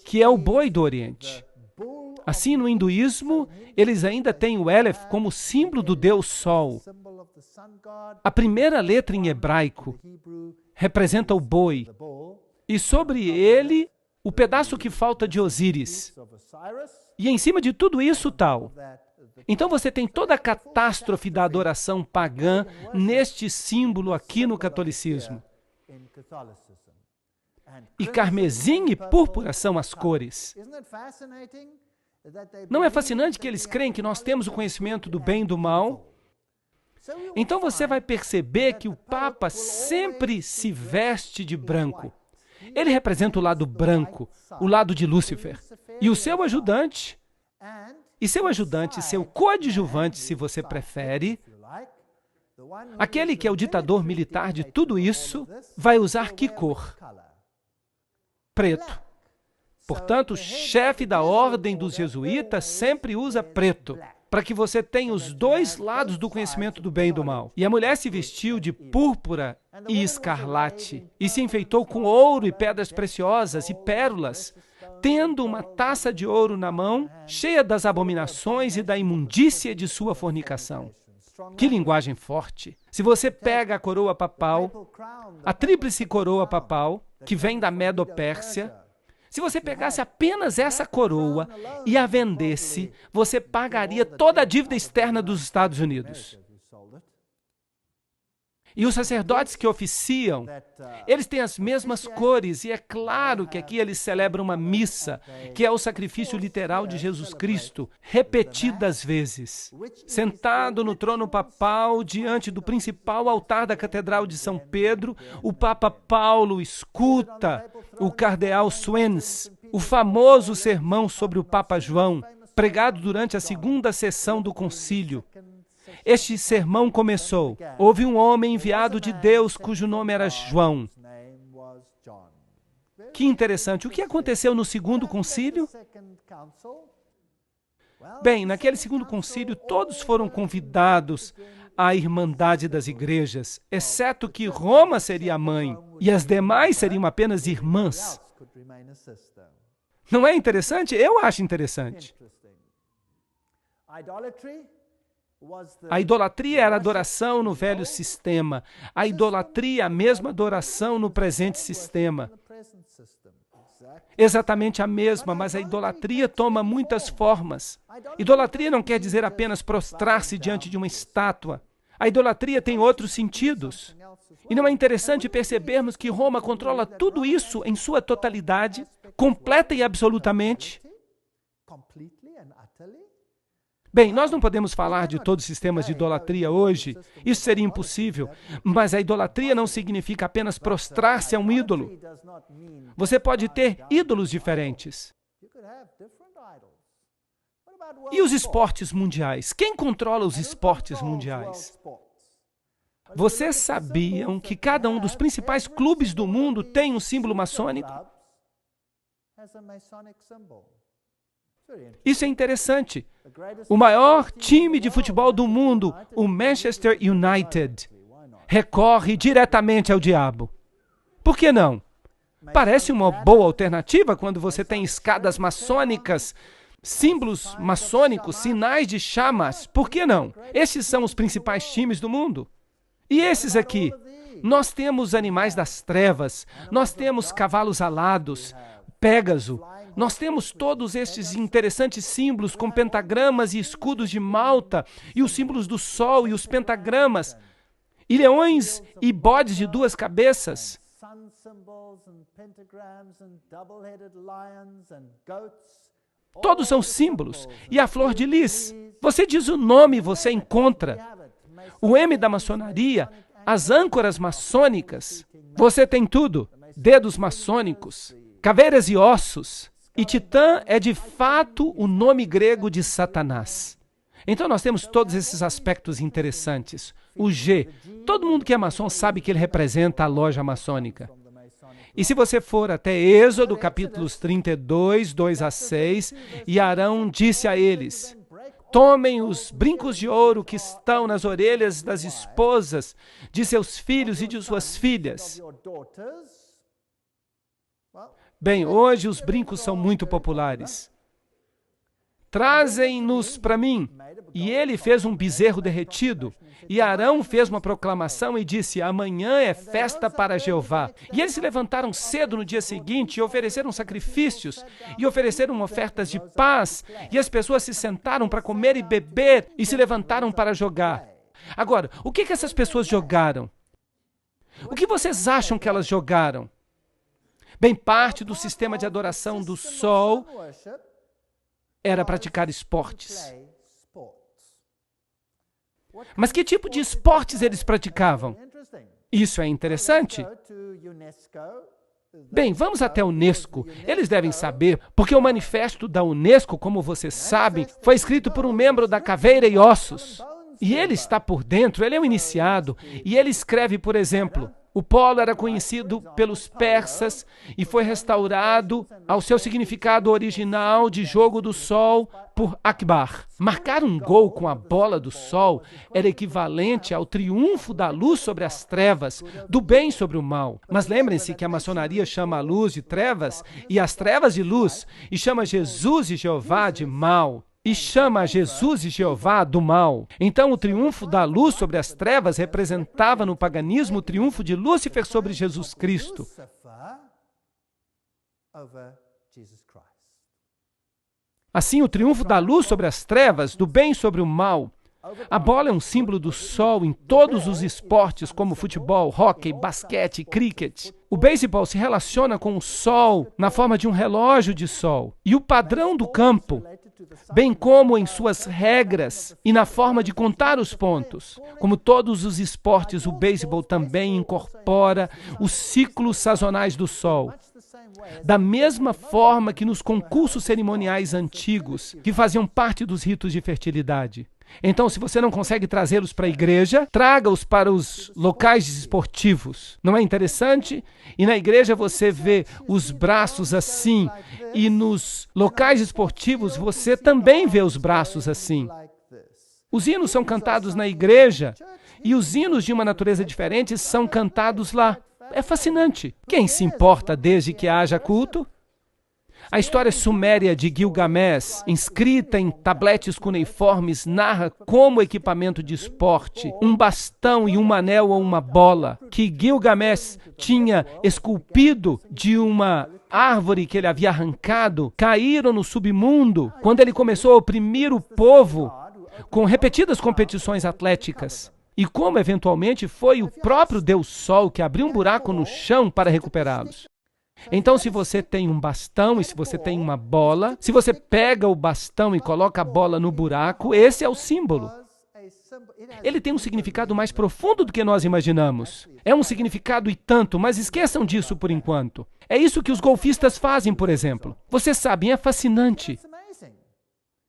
que é o boi do Oriente. Assim, no hinduísmo, eles ainda têm o Aleph como símbolo do Deus Sol. A primeira letra em hebraico representa o boi. E sobre ele, o pedaço que falta de Osíris. E em cima de tudo isso, tal. Então você tem toda a catástrofe da adoração pagã neste símbolo aqui no catolicismo. E carmesim e púrpura são as cores. Não é fascinante que eles creem que nós temos o conhecimento do bem e do mal? Então você vai perceber que o Papa sempre se veste de branco. Ele representa o lado branco, o lado de Lúcifer. E o seu ajudante, seu coadjuvante, se você prefere, aquele que é o ditador militar de tudo isso, vai usar que cor? Preto. Portanto, o chefe da ordem dos jesuítas sempre usa preto, para que você tenha os dois lados do conhecimento do bem e do mal. E a mulher se vestiu de púrpura e escarlate, e se enfeitou com ouro e pedras preciosas e pérolas, tendo uma taça de ouro na mão, cheia das abominações e da imundícia de sua fornicação. Que linguagem forte! Se você pega a coroa papal, a tríplice coroa papal, que vem da Medo-Pérsia, se você pegasse apenas essa coroa e a vendesse, você pagaria toda a dívida externa dos Estados Unidos. E os sacerdotes que oficiam, eles têm as mesmas cores, e é claro que aqui eles celebram uma missa, que é o sacrifício literal de Jesus Cristo, repetidas vezes. Sentado no trono papal, diante do principal altar da Catedral de São Pedro, o Papa Paulo escuta o cardeal Swens, o famoso sermão sobre o Papa João, pregado durante a segunda sessão do concílio. Este sermão começou. Houve um homem enviado de Deus cujo nome era João. Que interessante. O que aconteceu no segundo concílio? Bem, naquele segundo concílio, todos foram convidados à Irmandade das Igrejas, exceto que Roma seria a mãe e as demais seriam apenas irmãs. Não é interessante? Eu acho interessante. A idolatria era adoração no velho sistema. A idolatria é a mesma adoração no presente sistema. Exatamente a mesma, mas a idolatria toma muitas formas. Idolatria não quer dizer apenas prostrar-se diante de uma estátua. A idolatria tem outros sentidos. E não é interessante percebermos que Roma controla tudo isso em sua totalidade, completa e absolutamente? Bem, nós não podemos falar de todos os sistemas de idolatria hoje, isso seria impossível, mas a idolatria não significa apenas prostrar-se a um ídolo. Você pode ter ídolos diferentes. E os esportes mundiais? Quem controla os esportes mundiais? Vocês sabiam que cada um dos principais clubes do mundo tem um símbolo maçônico? Isso é interessante. O maior time de futebol do mundo, o Manchester United, recorre diretamente ao diabo. Por que não? Parece uma boa alternativa quando você tem escadas maçônicas, símbolos maçônicos, sinais de chamas. Por que não? Esses são os principais times do mundo. E esses aqui? Nós temos animais das trevas, nós temos cavalos alados, Pégaso. Nós temos todos estes interessantes símbolos com pentagramas e escudos de Malta, e os símbolos do sol e os pentagramas, e leões e bodes de 2 cabeças. Todos são símbolos. E a flor de lis. Você diz o nome e você encontra. O M da maçonaria, as âncoras maçônicas. Você tem tudo. Dedos maçônicos, caveiras e ossos. E Titã é de fato o nome grego de Satanás. Então nós temos todos esses aspectos interessantes. O G, todo mundo que é maçom sabe que ele representa a loja maçônica. E se você for até Êxodo, capítulos 32, 2 a 6, e Arão disse a eles: tomem os brincos de ouro que estão nas orelhas das esposas de seus filhos e de suas filhas. Bem, hoje os brincos são muito populares. Trazem-nos para mim. E ele fez um bezerro derretido. E Arão fez uma proclamação e disse: amanhã é festa para Jeová. E eles se levantaram cedo no dia seguinte e ofereceram sacrifícios e ofereceram ofertas de paz. E as pessoas se sentaram para comer e beber e se levantaram para jogar. Agora, o que essas pessoas jogaram? O que vocês acham que elas jogaram? Bem, parte do sistema de adoração do sol era praticar esportes. Mas que tipo de esportes eles praticavam? Isso é interessante. Bem, vamos até a Unesco. Eles devem saber, porque o manifesto da Unesco, como vocês sabem, foi escrito por um membro da Caveira e Ossos. E ele está por dentro, ele é um iniciado. E ele escreve, por exemplo, o polo era conhecido pelos persas e foi restaurado ao seu significado original de jogo do sol por Akbar. Marcar um gol com a bola do sol era equivalente ao triunfo da luz sobre as trevas, do bem sobre o mal. Mas lembrem-se que a maçonaria chama a luz de trevas e as trevas de luz, e chama Jesus e Jeová de mal. E chama Jesus e Jeová do mal. Então, o triunfo da luz sobre as trevas representava no paganismo o triunfo de Lúcifer sobre Jesus Cristo. Assim, o triunfo da luz sobre as trevas, do bem sobre o mal. A bola é um símbolo do sol em todos os esportes, como futebol, hóquei, basquete, cricket. O beisebol se relaciona com o sol na forma de um relógio de sol. E o padrão do campo, bem como em suas regras e na forma de contar os pontos. Como todos os esportes, o beisebol também incorpora os ciclos sazonais do sol. Da mesma forma que nos concursos cerimoniais antigos, que faziam parte dos ritos de fertilidade. Então, se você não consegue trazê-los para a igreja, traga-os para os locais esportivos. Não é interessante? E na igreja você vê os braços assim, e nos locais esportivos você também vê os braços assim. Os hinos são cantados na igreja, e os hinos de uma natureza diferente são cantados lá. É fascinante. Quem se importa desde que haja culto? A história suméria de Gilgamesh, inscrita em tabletes cuneiformes, narra como equipamento de esporte, um bastão e um anel ou uma bola, que Gilgamesh tinha esculpido de uma árvore que ele havia arrancado, caíram no submundo quando ele começou a oprimir o povo com repetidas competições atléticas. E como, eventualmente, foi o próprio Deus Sol que abriu um buraco no chão para recuperá-los. Então, se você tem um bastão e se você tem uma bola, se você pega o bastão e coloca a bola no buraco, esse é o símbolo. Ele tem um significado mais profundo do que nós imaginamos. É um significado e tanto, mas esqueçam disso por enquanto. É isso que os golfistas fazem, por exemplo. Vocês sabem, é fascinante.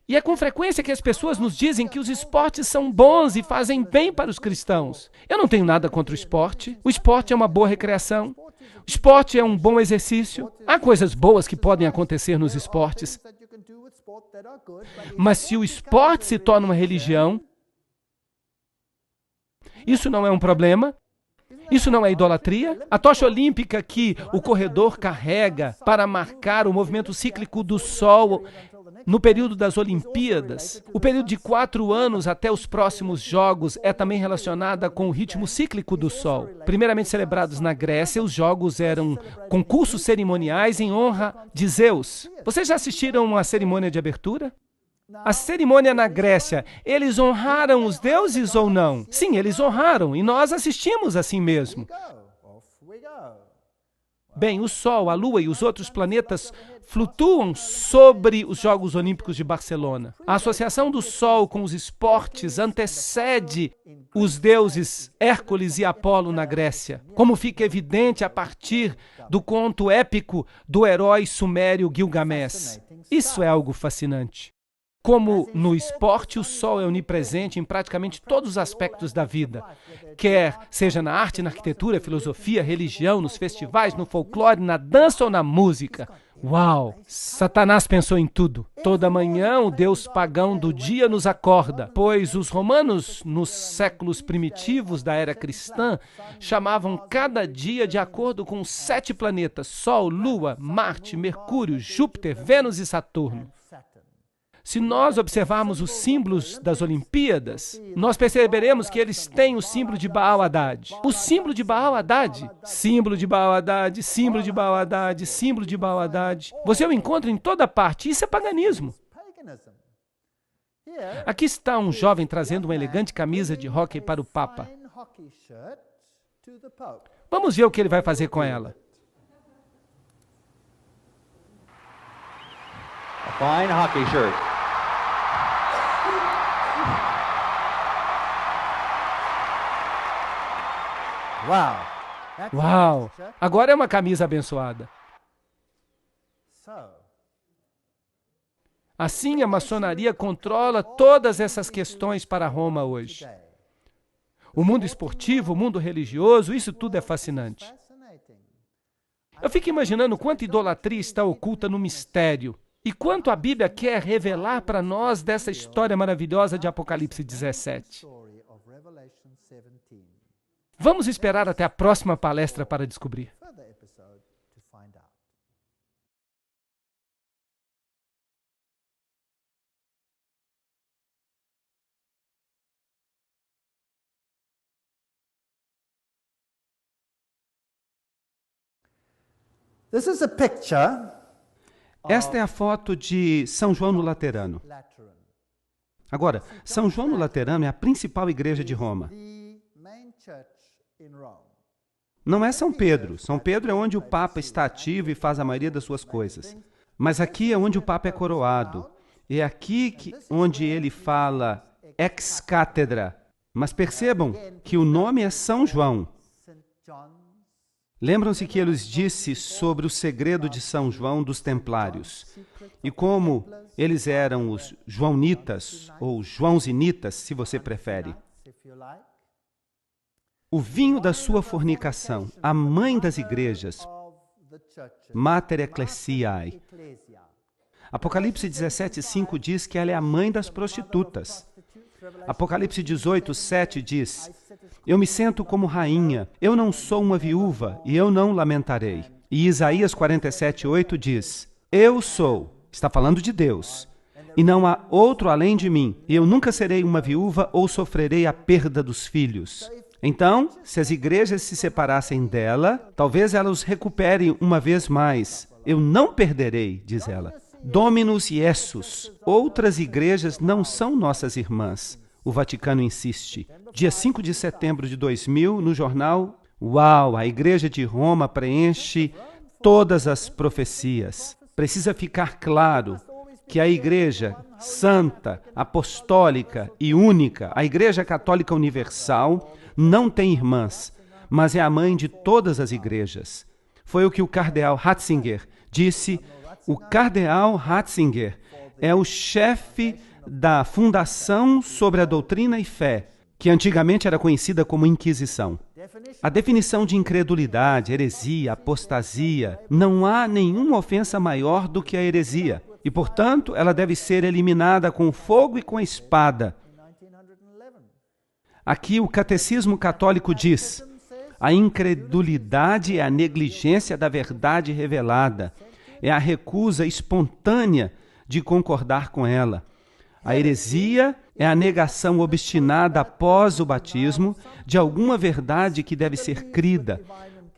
E é com frequência que as pessoas nos dizem que os esportes são bons e fazem bem para os cristãos. Eu não tenho nada contra o esporte. O esporte é uma boa recreação. O esporte é um bom exercício. Há coisas boas que podem acontecer nos esportes. Mas se o esporte se torna uma religião, isso não é um problema? Isso não é idolatria? A tocha olímpica que o corredor carrega para marcar o movimento cíclico do Sol no período das Olimpíadas, o período de 4 anos até os próximos Jogos é também relacionada com o ritmo cíclico do Sol. Primeiramente celebrados na Grécia, os Jogos eram concursos cerimoniais em honra de Zeus. Vocês já assistiram a cerimônia de abertura? A cerimônia na Grécia, eles honraram os deuses ou não? Sim, eles honraram, e nós assistimos assim mesmo. Bem, o Sol, a Lua e os outros planetas flutuam sobre os Jogos Olímpicos de Barcelona. A associação do Sol com os esportes antecede os deuses Hércules e Apolo na Grécia, como fica evidente a partir do conto épico do herói sumério Gilgamesh. Isso é algo fascinante. Como no esporte, o Sol é onipresente em praticamente todos os aspectos da vida, quer seja na arte, na arquitetura, filosofia, religião, nos festivais, no folclore, na dança ou na música. Uau! Satanás pensou em tudo. Toda manhã o deus pagão do dia nos acorda, pois os romanos, nos séculos primitivos da era cristã, chamavam cada dia de acordo com 7 planetas: Sol, Lua, Marte, Mercúrio, Júpiter, Vênus e Saturno. Se nós observarmos os símbolos das Olimpíadas, nós perceberemos que eles têm o símbolo de Baal-Hadad. O símbolo de Baal-Hadad, símbolo de Baal-Hadad, símbolo de Baal-Hadad, símbolo de Baal-Hadad. Você o encontra em toda parte. Isso é paganismo. Aqui está um jovem trazendo uma elegante camisa de hóquei para o Papa. Vamos ver o que ele vai fazer com ela. A fine hockey shirt. Uau! Agora é uma camisa abençoada. Assim, a maçonaria controla todas essas questões para Roma hoje. O mundo esportivo, o mundo religioso, isso tudo é fascinante. Eu fico imaginando quanta idolatria está oculta no mistério e quanto a Bíblia quer revelar para nós dessa história maravilhosa de Apocalipse 17. Vamos esperar até a próxima palestra para descobrir. Esta é a foto de São João no Laterano. Agora, São João no Laterano é a principal igreja de Roma. Não é São Pedro. São Pedro é onde o Papa está ativo e faz a maioria das suas coisas. Mas aqui é onde o Papa é coroado. É aqui onde ele fala ex cátedra. Mas percebam que o nome é São João. Lembram-se que ele disse sobre o segredo de São João dos Templários e como eles eram os joanitas ou joãozinitas, se você prefere. O vinho da sua fornicação, a mãe das igrejas, Mater Ecclesiae. Apocalipse 17:5 diz que ela é a mãe das prostitutas. Apocalipse 18:7 diz: eu me sento como rainha, eu não sou uma viúva e eu não lamentarei. E Isaías 47:8 diz: eu sou, está falando de Deus, e não há outro além de mim, e eu nunca serei uma viúva ou sofrerei a perda dos filhos. Então, se as igrejas se separassem dela, talvez ela os recupere uma vez mais. Eu não perderei, diz ela. Dominus Iesus. Outras igrejas não são nossas irmãs. O Vaticano insiste. Dia 5 de setembro de 2000, no jornal, uau, a Igreja de Roma preenche todas as profecias. Precisa ficar claro que a Igreja Santa, Apostólica e Única, a Igreja Católica Universal, não tem irmãs, mas é a mãe de todas as igrejas. Foi o que o cardeal Ratzinger disse. O cardeal Ratzinger é o chefe da Fundação sobre a Doutrina e Fé, que antigamente era conhecida como Inquisição. A definição de incredulidade, heresia, apostasia, não há nenhuma ofensa maior do que a heresia, e, portanto, ela deve ser eliminada com fogo e com a espada. Aqui o Catecismo Católico diz: a incredulidade é a negligência da verdade revelada, é a recusa espontânea de concordar com ela. A heresia é a negação obstinada após o batismo de alguma verdade que deve ser crida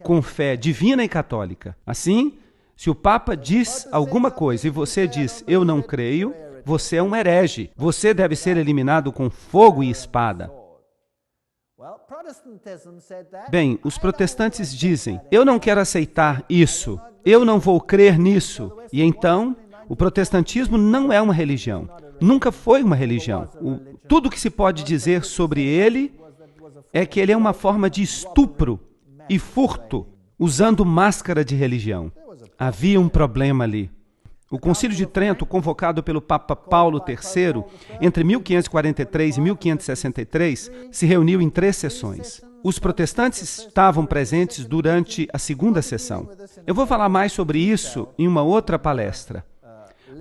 com fé divina e católica. Assim, se o Papa diz alguma coisa e você diz, eu não creio, você é um herege. Você deve ser eliminado com fogo e espada. Bem, os protestantes dizem, eu não quero aceitar isso, eu não vou crer nisso. E então, o protestantismo não é uma religião. Nunca foi uma religião. Tudo que se pode dizer sobre ele é que ele é uma forma de estupro e furto, usando máscara de religião. Havia um problema ali. O Concílio de Trento, convocado pelo Papa Paulo III, entre 1543 e 1563, se reuniu em 3 sessões. Os protestantes estavam presentes durante a segunda sessão. Eu vou falar mais sobre isso em uma outra palestra.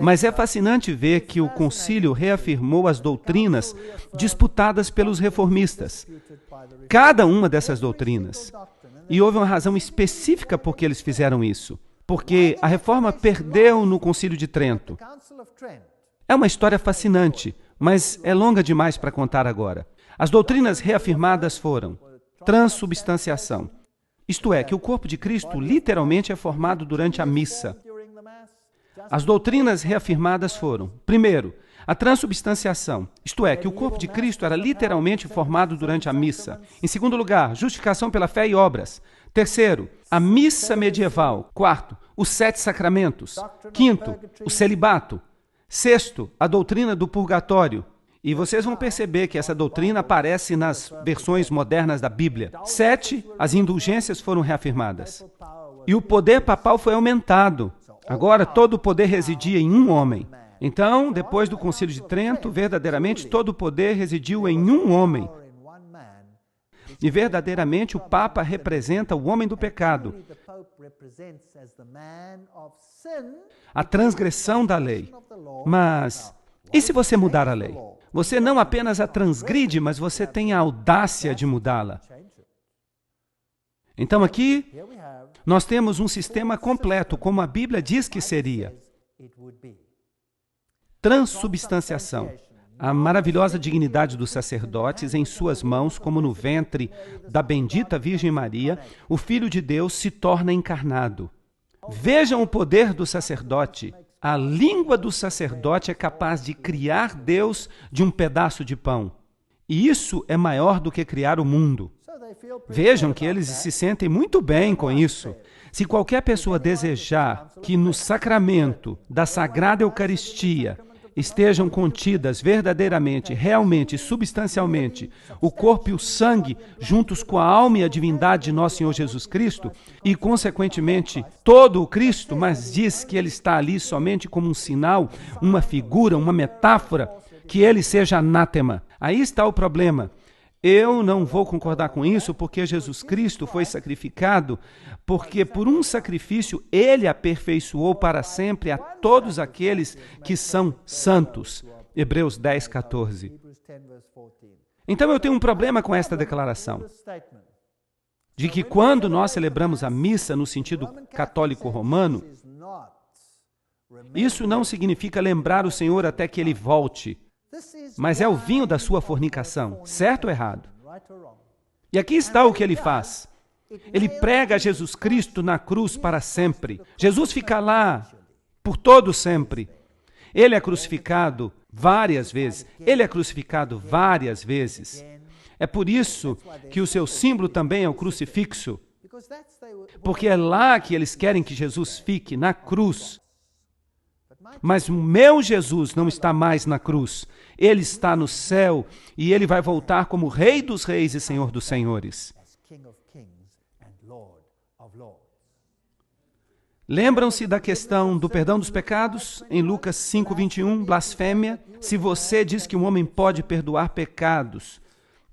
Mas é fascinante ver que o concílio reafirmou as doutrinas disputadas pelos reformistas. Cada uma dessas doutrinas. E houve uma razão específica por que eles fizeram isso. Porque a reforma perdeu no Concílio de Trento. É uma história fascinante, mas é longa demais para contar agora. As doutrinas reafirmadas foram transubstanciação. Isto é, que o corpo de Cristo literalmente é formado durante a missa. As doutrinas reafirmadas foram, primeiro, a transubstanciação, isto é, que o corpo de Cristo era literalmente formado durante a missa. Em segundo lugar, justificação pela fé e obras. Terceiro, a missa medieval. Quarto, os 7 sacramentos. Quinto, o celibato. Sexto, a doutrina do purgatório. E vocês vão perceber que essa doutrina aparece nas versões modernas da Bíblia. 7, as indulgências foram reafirmadas. E o poder papal foi aumentado. Agora, todo o poder residia em um homem. Então, depois do Concílio de Trento, verdadeiramente todo o poder residiu em um homem. E verdadeiramente o Papa representa o homem do pecado. A transgressão da lei. Mas, e se você mudar a lei? Você não apenas a transgride, mas você tem a audácia de mudá-la. Então aqui, nós temos um sistema completo, como a Bíblia diz que seria. Transubstanciação. A maravilhosa dignidade dos sacerdotes em suas mãos, como no ventre da bendita Virgem Maria, o Filho de Deus se torna encarnado. Vejam o poder do sacerdote. A língua do sacerdote é capaz de criar Deus de um pedaço de pão. E isso é maior do que criar o mundo. Vejam que eles se sentem muito bem com isso. Se qualquer pessoa desejar que no sacramento da Sagrada Eucaristia estejam contidas verdadeiramente, realmente, substancialmente, o corpo e o sangue, juntos com a alma e a divindade de nosso Senhor Jesus Cristo, e, consequentemente, todo o Cristo, mas diz que ele está ali somente como um sinal, uma figura, uma metáfora, que ele seja anátema. Aí está o problema. Eu não vou concordar com isso porque Jesus Cristo foi sacrificado, porque por um sacrifício ele aperfeiçoou para sempre a todos aqueles que são santos. Hebreus 10, 14. Então eu tenho um problema com esta declaração, de que quando nós celebramos a missa no sentido católico romano, isso não significa lembrar o Senhor até que ele volte, mas é o vinho da sua fornicação, certo ou errado? E aqui está o que ele faz. Ele prega Jesus Cristo na cruz para sempre. Jesus fica lá por todo sempre. Ele é crucificado várias vezes. Ele é crucificado várias vezes. É por isso que o seu símbolo também é o crucifixo. Porque é lá que eles querem que Jesus fique, na cruz. Mas o meu Jesus não está mais na cruz. Ele está no céu e ele vai voltar como Rei dos Reis e Senhor dos Senhores. Lembram-se da questão do perdão dos pecados? Em Lucas 5:21, blasfêmia. Se você diz que um homem pode perdoar pecados,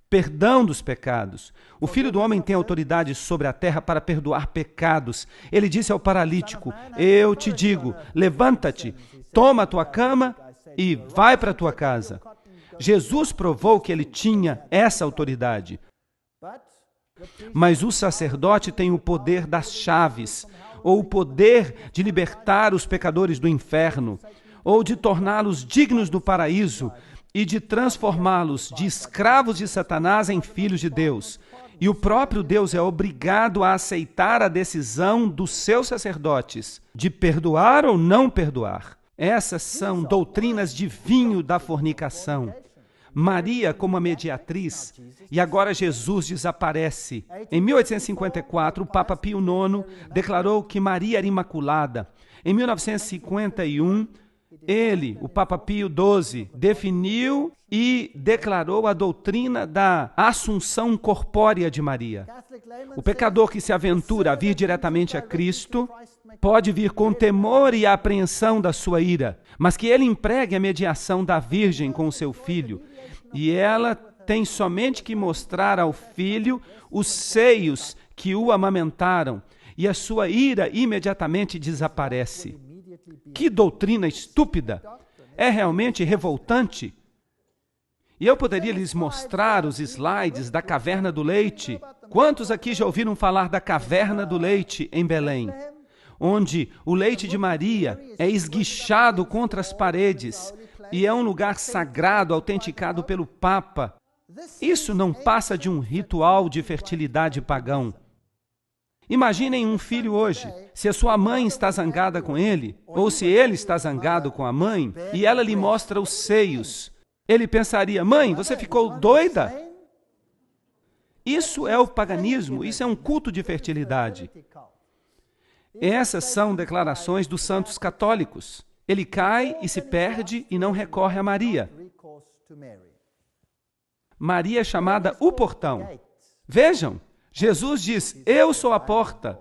perdão dos pecados. O Filho do Homem tem autoridade sobre a terra para perdoar pecados. Ele disse ao paralítico, eu te digo, levanta-te, toma a tua cama e vai para a tua casa. Jesus provou que ele tinha essa autoridade. Mas o sacerdote tem o poder das chaves, ou o poder de libertar os pecadores do inferno, ou de torná-los dignos do paraíso e de transformá-los de escravos de Satanás em filhos de Deus. E o próprio Deus é obrigado a aceitar a decisão dos seus sacerdotes de perdoar ou não perdoar. Essas são doutrinas de vinho da fornicação. Maria como a mediatriz, e agora Jesus desaparece. Em 1854, o Papa Pio IX declarou que Maria era imaculada. Em 1951, ele, o Papa Pio XII, definiu e declarou a doutrina da assunção corpórea de Maria. O pecador que se aventura a vir diretamente a Cristo pode vir com temor e apreensão da sua ira, mas que ele empregue a mediação da Virgem com o seu filho, e ela tem somente que mostrar ao filho os seios que o amamentaram, e a sua ira imediatamente desaparece. Que doutrina estúpida! É realmente revoltante. E eu poderia lhes mostrar os slides da Caverna do Leite. Quantos aqui já ouviram falar da Caverna do Leite em Belém? Onde o leite de Maria é esguichado contra as paredes e é um lugar sagrado autenticado pelo Papa. Isso não passa de um ritual de fertilidade pagão. Imaginem um filho hoje, se a sua mãe está zangada com ele, ou se ele está zangado com a mãe, e ela lhe mostra os seios. Ele pensaria: mãe, você ficou doida? Isso é o paganismo, isso é um culto de fertilidade. Essas são declarações dos santos católicos. Ele cai e se perde e não recorre a Maria. Maria é chamada o portão. Vejam, Jesus diz: eu sou a porta.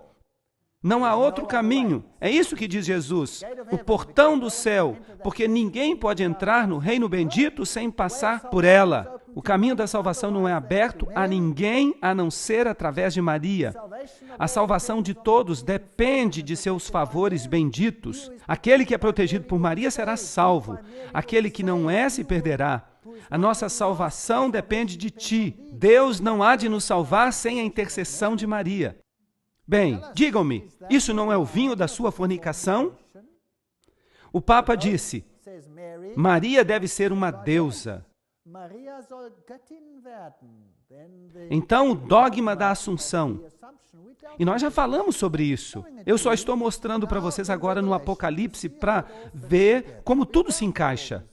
Não há outro caminho. É isso que diz Jesus. O portão do céu, porque ninguém pode entrar no reino bendito sem passar por ela. O caminho da salvação não é aberto a ninguém a não ser através de Maria. A salvação de todos depende de seus favores benditos. Aquele que é protegido por Maria será salvo. Aquele que não é se perderá. A nossa salvação depende de ti. Deus não há de nos salvar sem a intercessão de Maria. Bem, digam-me, isso não é o vinho da sua fornicação? O Papa disse: Maria deve ser uma deusa. Então, o dogma da Assunção. E nós já falamos sobre isso. Eu só estou mostrando para vocês agora no Apocalipse para ver como tudo se encaixa.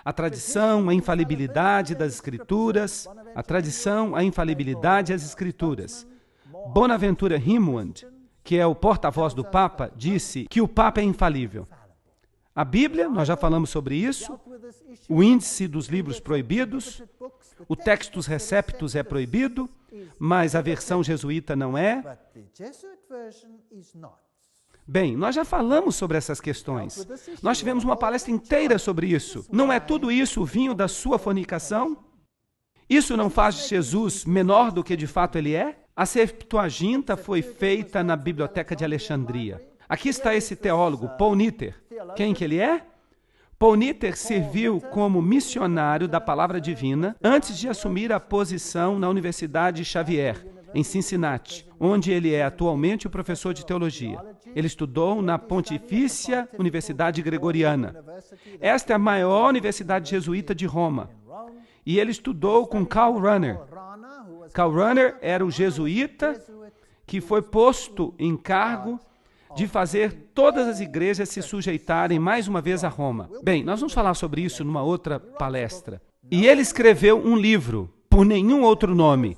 A tradição, a infalibilidade das Escrituras, a tradição, a infalibilidade das Escrituras. Bonaventura Rimwand, que é o porta-voz do Papa, disse que o Papa é infalível. A Bíblia, nós já falamos sobre isso, o índice dos livros proibidos, o Textus Receptus é proibido, mas a versão jesuíta não é. Bem, nós já falamos sobre essas questões. Nós tivemos uma palestra inteira sobre isso. Não é tudo isso o vinho da sua fornicação? Isso não faz de Jesus menor do que de fato ele é? A Septuaginta foi feita na Biblioteca de Alexandria. Aqui está esse teólogo, Paul Nitter. Quem que ele é? Paul Nitter serviu como missionário da Palavra Divina antes de assumir a posição na Universidade Xavier, em Cincinnati, onde ele é atualmente o professor de teologia. Ele estudou na Pontifícia Universidade Gregoriana. Esta é a maior universidade jesuíta de Roma. E ele estudou com Karl Rahner. Karl Rahner era o jesuíta que foi posto em cargo de fazer todas as igrejas se sujeitarem mais uma vez a Roma. Bem, nós vamos falar sobre isso numa outra palestra. E ele escreveu um livro, por nenhum outro nome.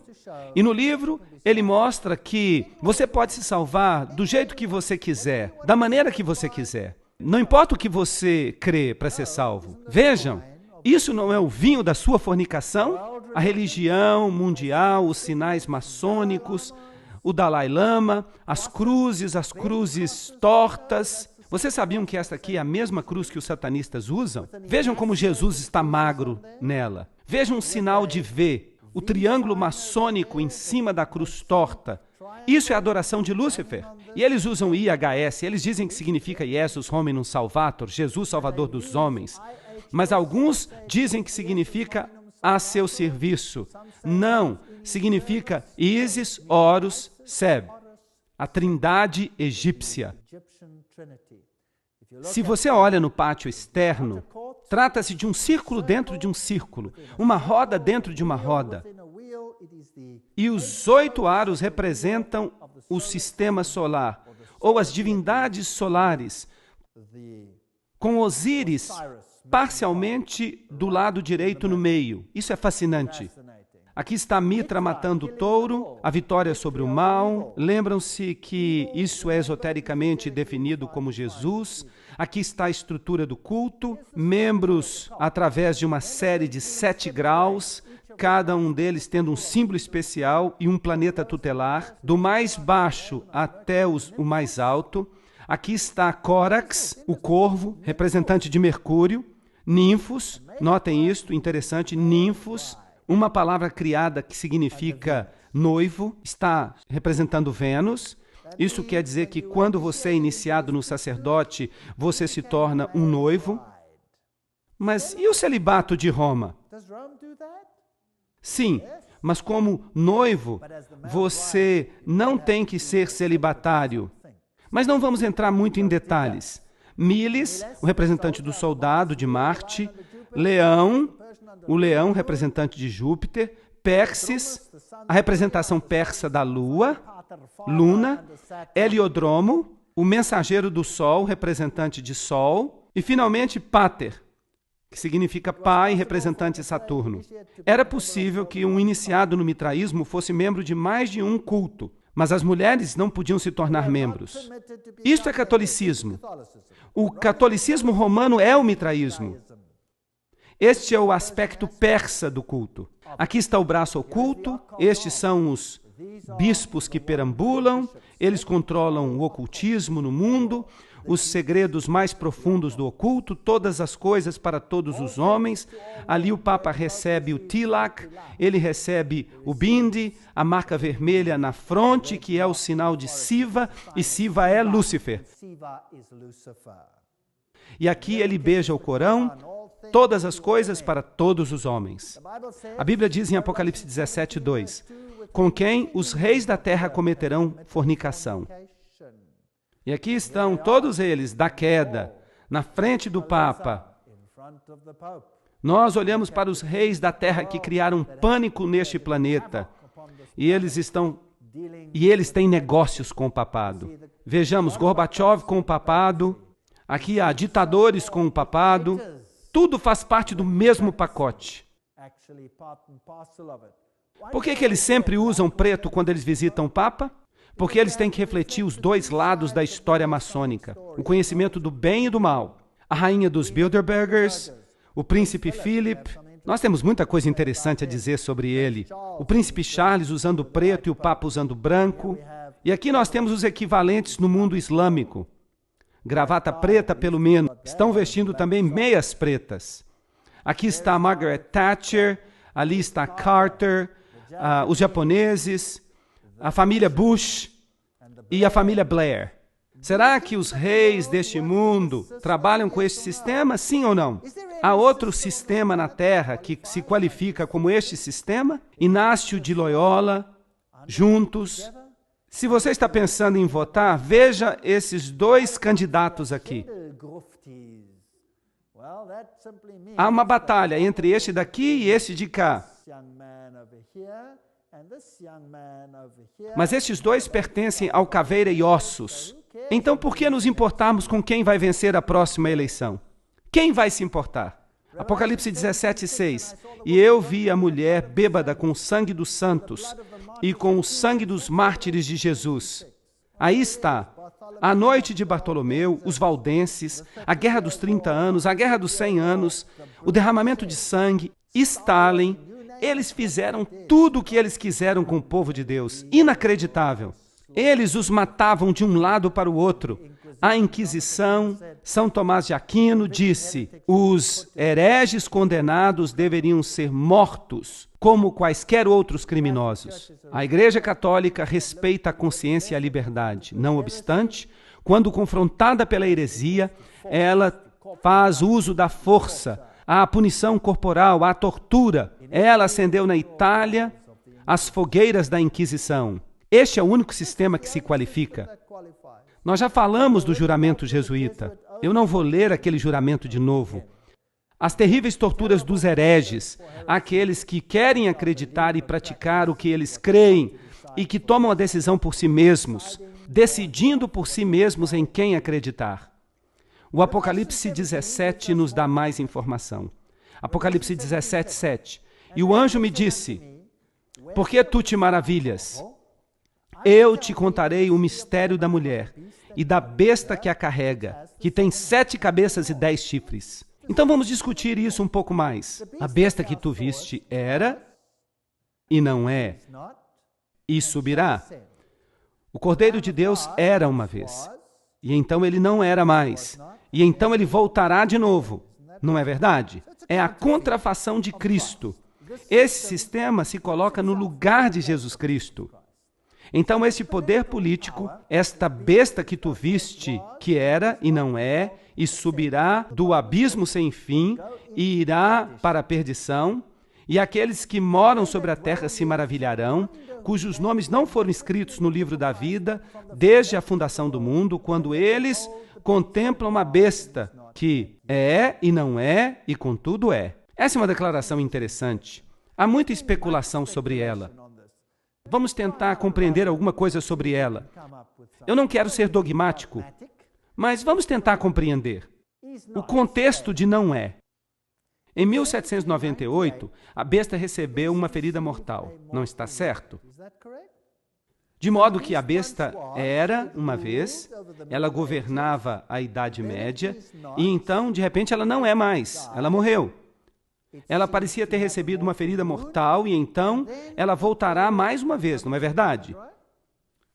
E no livro, ele mostra que você pode se salvar do jeito que você quiser, da maneira que você quiser. Não importa o que você crê para ser salvo. Vejam, isso não é o vinho da sua fornicação? A religião mundial, os sinais maçônicos, o Dalai Lama, as cruzes tortas. Vocês sabiam que esta aqui é a mesma cruz que os satanistas usam? Vejam como Jesus está magro nela. Vejam um sinal de V, o triângulo maçônico em cima da cruz torta. Isso é a adoração de Lúcifer. E eles usam IHS, eles dizem que significa Jesus Hominum Salvator, Jesus Salvador dos homens. Mas alguns dizem que significa a seu serviço. Não, significa Isis, Horus, Seb, a trindade egípcia. Se você olha no pátio externo, trata-se de um círculo dentro de um círculo, uma roda dentro de uma roda. E os 8 aros representam o sistema solar, ou as divindades solares, com Osíris parcialmente do lado direito no meio. Isso é fascinante. Aqui está Mitra matando o touro, a vitória sobre o mal. Lembram-se que isso é esotericamente definido como Jesus. Aqui está a estrutura do culto, membros através de uma série de 7 graus, cada um deles tendo um símbolo especial e um planeta tutelar, do mais baixo até o mais alto. Aqui está Córax, o corvo, representante de Mercúrio, ninfos, notem isto, interessante, ninfos, uma palavra criada que significa noivo, está representando Vênus. Isso quer dizer que quando você é iniciado no sacerdote, você se torna um noivo. Mas e o celibato de Roma? Sim, mas como noivo, você não tem que ser celibatário. Mas não vamos entrar muito em detalhes. Miles, o representante do soldado de Marte, Leão, o leão representante de Júpiter, Perses, a representação persa da Lua, Luna, Heliodromo, o mensageiro do Sol, representante de Sol, e finalmente Pater, que significa pai, representante de Saturno. Era possível que um iniciado no mitraísmo fosse membro de mais de um culto, mas as mulheres não podiam se tornar membros. Isto é catolicismo. O catolicismo romano é o mitraísmo. Este é o aspecto persa do culto. Aqui está o braço oculto, estes são os bispos que perambulam, eles controlam o ocultismo no mundo, os segredos mais profundos do oculto, todas as coisas para todos os homens. Ali o Papa recebe o tilak, ele recebe o bindi, a marca vermelha na fronte, que é o sinal de Siva, e Siva é Lúcifer. E aqui ele beija o Corão, todas as coisas para todos os homens. A Bíblia diz em Apocalipse 17:2, com quem os reis da terra cometerão fornicação. E aqui estão todos eles, da queda, na frente do Papa. Nós olhamos para os reis da terra que criaram pânico neste planeta. E eles têm negócios com o papado. Vejamos, Gorbachev com o papado. Aqui há ditadores com o papado. Tudo faz parte do mesmo pacote. Por que eles sempre usam preto quando eles visitam o Papa? Porque eles têm que refletir os 2 lados da história maçônica, o conhecimento do bem e do mal. A rainha dos Bilderbergers, o príncipe Philip, nós temos muita coisa interessante a dizer sobre ele. O príncipe Charles usando preto e o Papa usando branco. E aqui nós temos os equivalentes no mundo islâmico. Gravata preta, pelo menos. Estão vestindo também meias pretas. Aqui está Margaret Thatcher, ali está Carter, os japoneses, a família Bush e a família Blair. Será que os reis deste mundo trabalham com este sistema? Sim ou não? Há outro sistema na Terra que se qualifica como este sistema? Inácio de Loyola, juntos. Se você está pensando em votar, veja esses 2 candidatos aqui. Há uma batalha entre este daqui e este de cá. Mas estes 2 pertencem ao caveira e ossos. Então, por que nos importarmos com quem vai vencer a próxima eleição? Quem vai se importar? Apocalipse 17:6. E eu vi a mulher bêbada com o sangue dos santos e com o sangue dos mártires de Jesus. Aí está. A noite de Bartolomeu, os valdenses, a guerra dos 30 anos, a guerra dos 100 anos, o derramamento de sangue, Stalin. Eles fizeram tudo o que eles quiseram com o povo de Deus. Inacreditável. Eles os matavam de um lado para o outro. A Inquisição, São Tomás de Aquino disse, os hereges condenados deveriam ser mortos, como quaisquer outros criminosos. A Igreja Católica respeita a consciência e a liberdade. Não obstante, quando confrontada pela heresia, ela faz uso da força, a punição corporal, a tortura. Ela acendeu na Itália as fogueiras da Inquisição. Este é o único sistema que se qualifica. Nós já falamos do juramento jesuíta. Eu não vou ler aquele juramento de novo. As terríveis torturas dos hereges, aqueles que querem acreditar e praticar o que eles creem e que tomam a decisão por si mesmos, decidindo por si mesmos em quem acreditar. O Apocalipse 17 nos dá mais informação. Apocalipse 17, 7. E o anjo me disse: por que tu te maravilhas? Eu te contarei o mistério da mulher e da besta que a carrega, que tem 7 cabeças e 10 chifres. Então vamos discutir isso um pouco mais. A besta que tu viste era e não é, e subirá. O Cordeiro de Deus era uma vez, e então ele não era mais, e então ele voltará de novo. Não é verdade? É a contrafação de Cristo. Esse sistema se coloca no lugar de Jesus Cristo. Então esse poder político, esta besta que tu viste, que era e não é, e subirá do abismo sem fim, e irá para a perdição, e aqueles que moram sobre a terra se maravilharão, cujos nomes não foram escritos no livro da vida, desde a fundação do mundo, quando eles contemplam a besta, que é e não é, e contudo é. Essa é uma declaração interessante. Há muita especulação sobre ela. Vamos tentar compreender alguma coisa sobre ela. Eu não quero ser dogmático, mas vamos tentar compreender. O contexto de não é. Em 1798, a besta recebeu uma ferida mortal. Não está certo? De modo que a besta era, uma vez, ela governava a Idade Média, e então, de repente, ela não é mais. Ela morreu. Ela parecia ter recebido uma ferida mortal, e então ela voltará mais uma vez, não é verdade?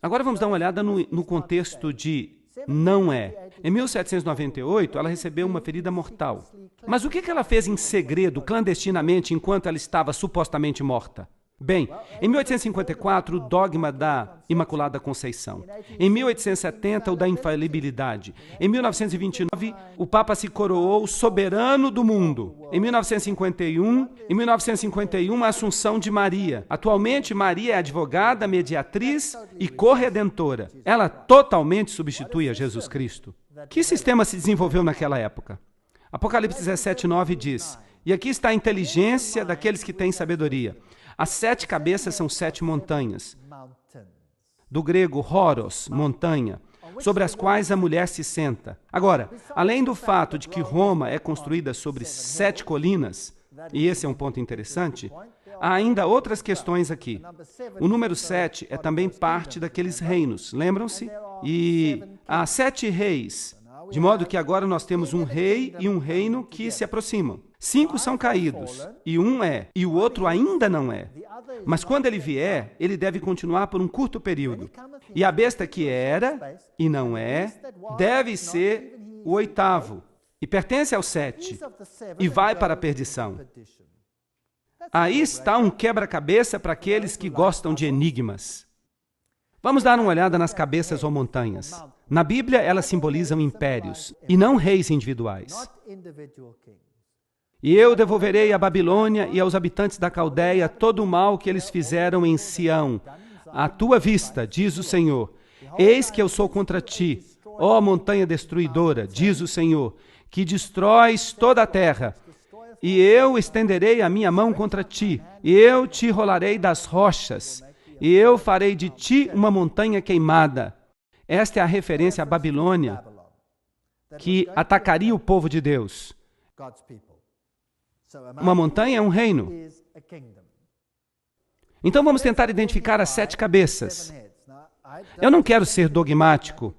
Agora vamos dar uma olhada no contexto de não é. Em 1798, ela recebeu uma ferida mortal. Mas o que ela fez em segredo, clandestinamente, enquanto ela estava supostamente morta? Bem, em 1854, o dogma da Imaculada Conceição. Em 1870, o da infalibilidade. Em 1929, o Papa se coroou soberano do mundo. Em 1951, a Assunção de Maria. Atualmente, Maria é advogada, mediatriz e corredentora. Ela totalmente substitui a Jesus Cristo. Que sistema se desenvolveu naquela época? Apocalipse 17, 9 diz: e aqui está a inteligência daqueles que têm sabedoria. As 7 cabeças são 7 montanhas. Do grego, horos, montanha, sobre as quais a mulher se senta. Agora, além do fato de que Roma é construída sobre 7 colinas, e esse é um ponto interessante, há ainda outras questões aqui. O número 7 é também parte daqueles reinos, lembram-se? E há 7 reis, de modo que agora nós temos um rei e um reino que se aproximam. 5 são caídos, e um é, e o outro ainda não é. Mas quando ele vier, ele deve continuar por um curto período. E a besta que era e não é, deve ser o 8º, e pertence ao 7, e vai para a perdição. Aí está um quebra-cabeça para aqueles que gostam de enigmas. Vamos dar uma olhada nas cabeças ou montanhas. Na Bíblia, elas simbolizam impérios, e não reis individuais. E eu devolverei à Babilônia e aos habitantes da Caldeia todo o mal que eles fizeram em Sião. À tua vista, diz o Senhor, eis que eu sou contra ti, ó montanha destruidora, diz o Senhor, que destróis toda a terra. E eu estenderei a minha mão contra ti, e eu te rolarei das rochas, e eu farei de ti uma montanha queimada. Esta é a referência à Babilônia, que atacaria o povo de Deus. Uma montanha é um reino. Então vamos tentar identificar as 7 cabeças. Eu não quero ser dogmático.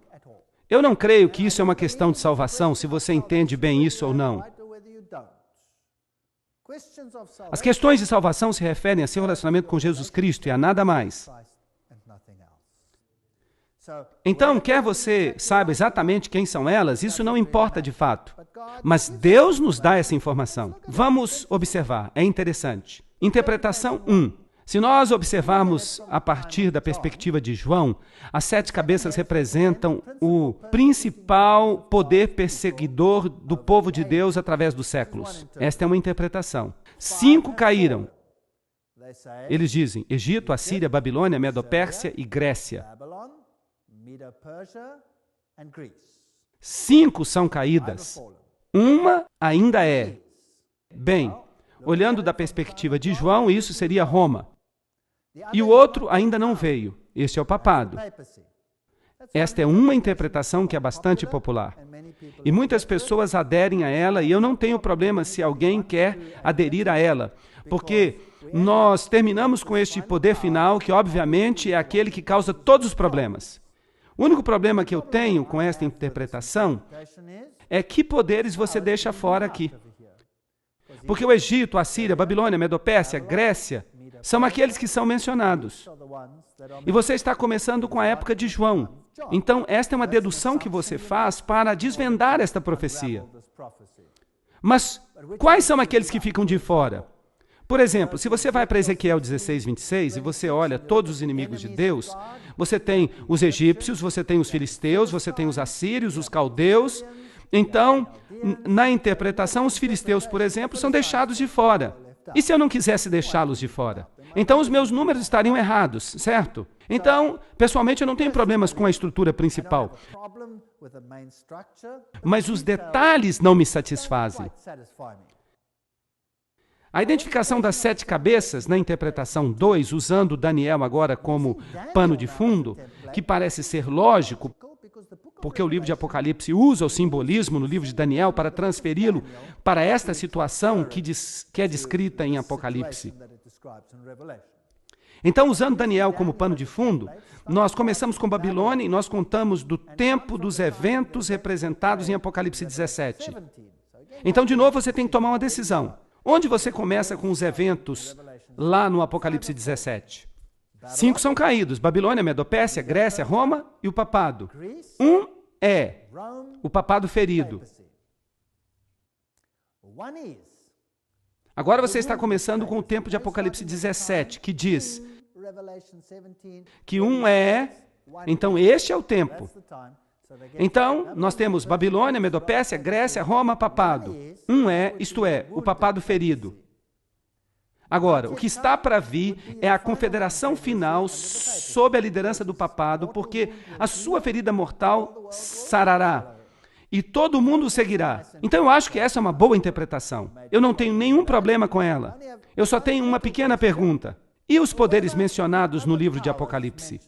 Eu não creio que isso é uma questão de salvação, se você entende bem isso ou não. As questões de salvação se referem a seu relacionamento com Jesus Cristo e a nada mais. Então, quer você saiba exatamente quem são elas, isso não importa de fato. Mas Deus nos dá essa informação. Vamos observar, é interessante. Interpretação 1. Se nós observarmos a partir da perspectiva de João, as 7 cabeças representam o principal poder perseguidor do povo de Deus através dos séculos. Esta é uma interpretação. 5 caíram. Eles dizem Egito, Assíria, Babilônia, Medo-Pérsia e Grécia. 5 são caídas. Uma ainda é. Bem, olhando da perspectiva de João, isso seria Roma. E o outro ainda não veio. Este é o papado. Esta é uma interpretação que é bastante popular. E muitas pessoas aderem a ela, e eu não tenho problema se alguém quer aderir a ela, porque nós terminamos com este poder final, que obviamente é aquele que causa todos os problemas. O único problema que eu tenho com esta interpretação é que poderes você deixa fora aqui. Porque o Egito, a Síria, a Babilônia, a Medopérsia, a Grécia, são aqueles que são mencionados. E você está começando com a época de João. Então, esta é uma dedução que você faz para desvendar esta profecia. Mas quais são aqueles que ficam de fora? Por exemplo, se você vai para Ezequiel 16, 26 e você olha todos os inimigos de Deus, você tem os egípcios, você tem os filisteus, você tem os assírios, os caldeus. Então, na interpretação, os filisteus, por exemplo, são deixados de fora. E se eu não quisesse deixá-los de fora? Então, os meus números estariam errados, certo? Então, pessoalmente, eu não tenho problemas com a estrutura principal. Mas os detalhes não me satisfazem. A identificação das 7 cabeças, na interpretação 2, usando Daniel agora como pano de fundo, que parece ser lógico, porque o livro de Apocalipse usa o simbolismo no livro de Daniel para transferi-lo para esta situação que é descrita em Apocalipse. Então, usando Daniel como pano de fundo, nós começamos com Babilônia e nós contamos do tempo dos eventos representados em Apocalipse 17. Então, de novo, você tem que tomar uma decisão. Onde você começa com os eventos lá no Apocalipse 17? 5 são caídos: Babilônia, Medopérsia, Grécia, Roma e o papado. Um é o papado ferido. Agora você está começando com o tempo de Apocalipse 17, que diz que um é, então este é o tempo. Então, nós temos Babilônia, Medopérsia, Grécia, Roma, papado. Um é, isto é, o papado ferido. Agora, o que está para vir é a confederação final sob a liderança do papado, porque a sua ferida mortal sarará e todo mundo o seguirá. Então eu acho que essa é uma boa interpretação. Eu não tenho nenhum problema com ela. Eu só tenho uma pequena pergunta. E os poderes mencionados no livro de Apocalipse?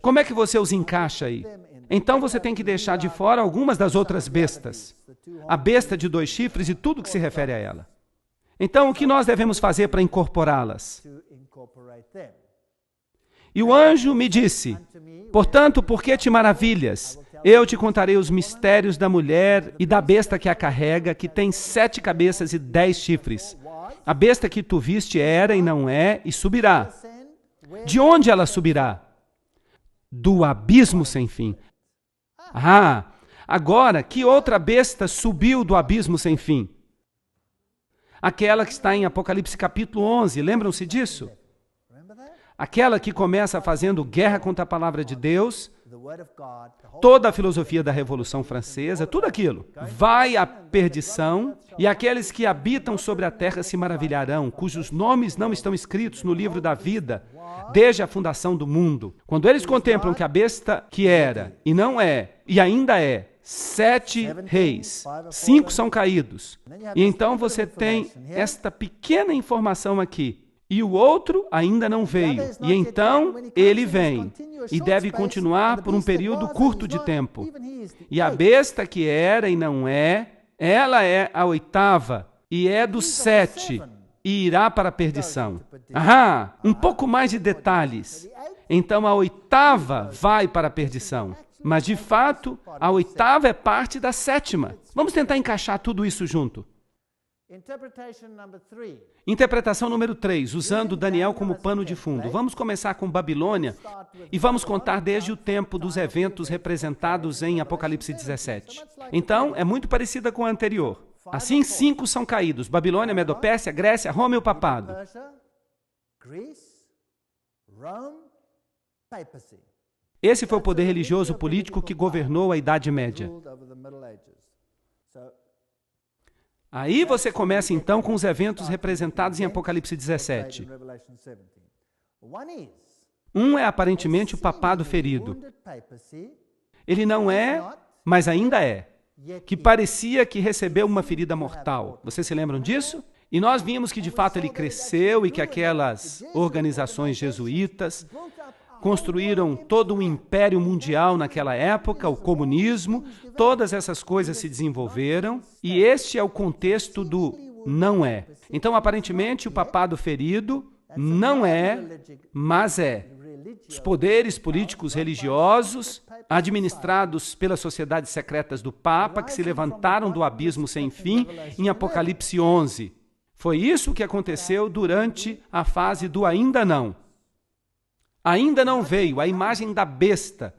Como é que você os encaixa aí? Então você tem que deixar de fora algumas das outras bestas. A besta de 2 chifres e tudo que se refere a ela. Então, o que nós devemos fazer para incorporá-las? E o anjo me disse: portanto, por que te maravilhas? Eu te contarei os mistérios da mulher e da besta que a carrega, que tem 7 cabeças e 10 chifres. A besta que tu viste era e não é, e subirá. De onde ela subirá? Do abismo sem fim. Ah, agora, que outra besta subiu do abismo sem fim? Aquela que está em Apocalipse capítulo 11, lembram-se disso? Aquela que começa fazendo guerra contra a palavra de Deus, toda a filosofia da Revolução Francesa, tudo aquilo. Vai à perdição, e aqueles que habitam sobre a terra se maravilharão, cujos nomes não estão escritos no livro da vida, desde a fundação do mundo. Quando eles contemplam que a besta que era, e não é, e ainda é, 7 reis, 5 são caídos. E então você tem esta pequena informação aqui. E o outro ainda não veio. E então ele vem. E deve continuar por um período curto de tempo. E a besta que era e não é, ela é a 8ª e é do 7 e irá para a perdição. Ah, um pouco mais de detalhes. Então a 8ª vai para a perdição. Mas, de fato, a 8ª é parte da 7ª. Vamos tentar encaixar tudo isso junto. Interpretação número 3, usando Daniel como pano de fundo. Vamos começar com Babilônia e vamos contar desde o tempo dos eventos representados em Apocalipse 17. Então, é muito parecida com a anterior. Assim, 5 são caídos: Babilônia, Medopérsia, Grécia, Roma e o papado. Esse foi o poder religioso político que governou a Idade Média. Aí você começa então com os eventos representados em Apocalipse 17. Um é aparentemente o papado ferido. Ele não é mas ainda é, que parecia que recebeu uma ferida mortal. Vocês se lembram disso? E nós vimos que de fato ele cresceu e que aquelas organizações jesuítas construíram todo um império mundial naquela época, o comunismo, todas essas coisas se desenvolveram, e este é o contexto do não é. Então, aparentemente, o papado ferido não é, mas é. Os poderes políticos religiosos, administrados pelas sociedades secretas do Papa, que se levantaram do abismo sem fim em Apocalipse 11. Foi isso que aconteceu durante a fase do ainda não. Ainda não veio a imagem da besta.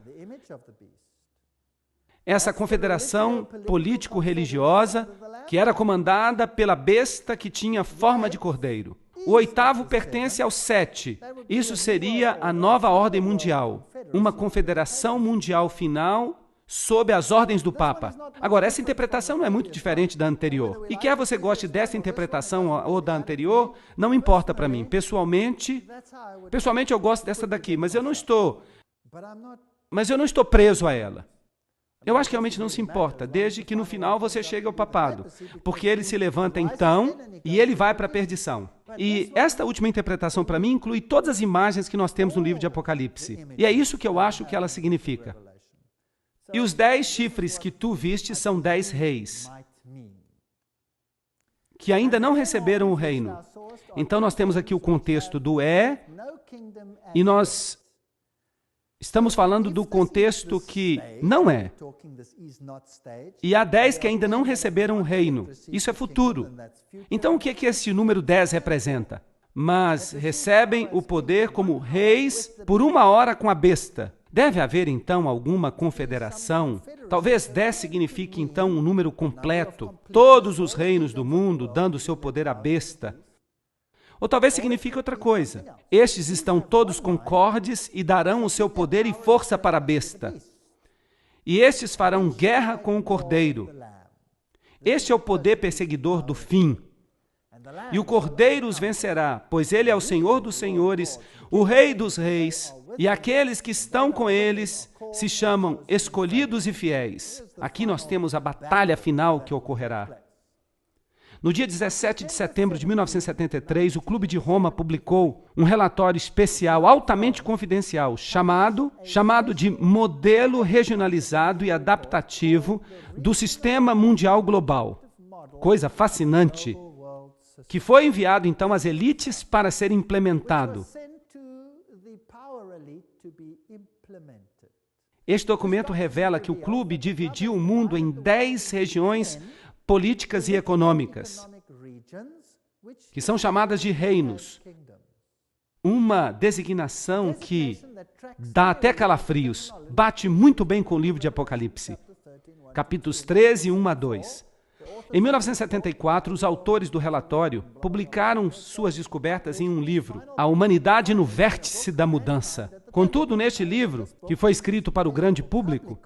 Essa confederação político-religiosa que era comandada pela besta que tinha forma de cordeiro. O 8º pertence ao 7. Isso seria a nova ordem mundial. Uma confederação mundial final sob as ordens do Papa. Agora, essa interpretação não é muito diferente da anterior. E quer você goste dessa interpretação ou da anterior, não importa para mim. Pessoalmente eu gosto dessa daqui, mas eu não estou preso a ela. Eu acho que realmente não se importa, desde que no final você chegue ao papado, porque ele se levanta então e ele vai para a perdição. E esta última interpretação para mim inclui todas as imagens que nós temos no livro de Apocalipse. E é isso que eu acho que ela significa. E os 10 chifres que tu viste são 10 reis, que ainda não receberam o reino. Então nós temos aqui o contexto do e nós estamos falando do contexto que não é. E há 10 que ainda não receberam o reino. Isso é futuro. Então o que é que esse número 10 representa? Mas recebem o poder como reis por 1 hora com a besta. Deve haver, então, alguma confederação? Talvez 10 signifique, então, um número completo. Todos os reinos do mundo dando seu poder à besta. Ou talvez signifique outra coisa. Estes estão todos concordes e darão o seu poder e força para a besta. E estes farão guerra com o Cordeiro. Este é o poder perseguidor do fim. E o Cordeiro os vencerá, pois ele é o Senhor dos senhores, o Rei dos reis, e aqueles que estão com eles se chamam escolhidos e fiéis. Aqui nós temos a batalha final que ocorrerá. No dia 17 de setembro de 1973, o Clube de Roma publicou um relatório especial altamente confidencial chamado de Modelo Regionalizado e Adaptativo do Sistema Mundial Global. Coisa fascinante. Que foi enviado então às elites para ser implementado. Este documento revela que o clube dividiu o mundo em 10 regiões políticas e econômicas, que são chamadas de reinos. Uma designação que dá até calafrios, bate muito bem com o livro de Apocalipse, capítulos 13, 1 a 2. Em 1974, os autores do relatório publicaram suas descobertas em um livro, A Humanidade no Vértice da Mudança. Contudo, neste livro, que foi escrito para o grande público,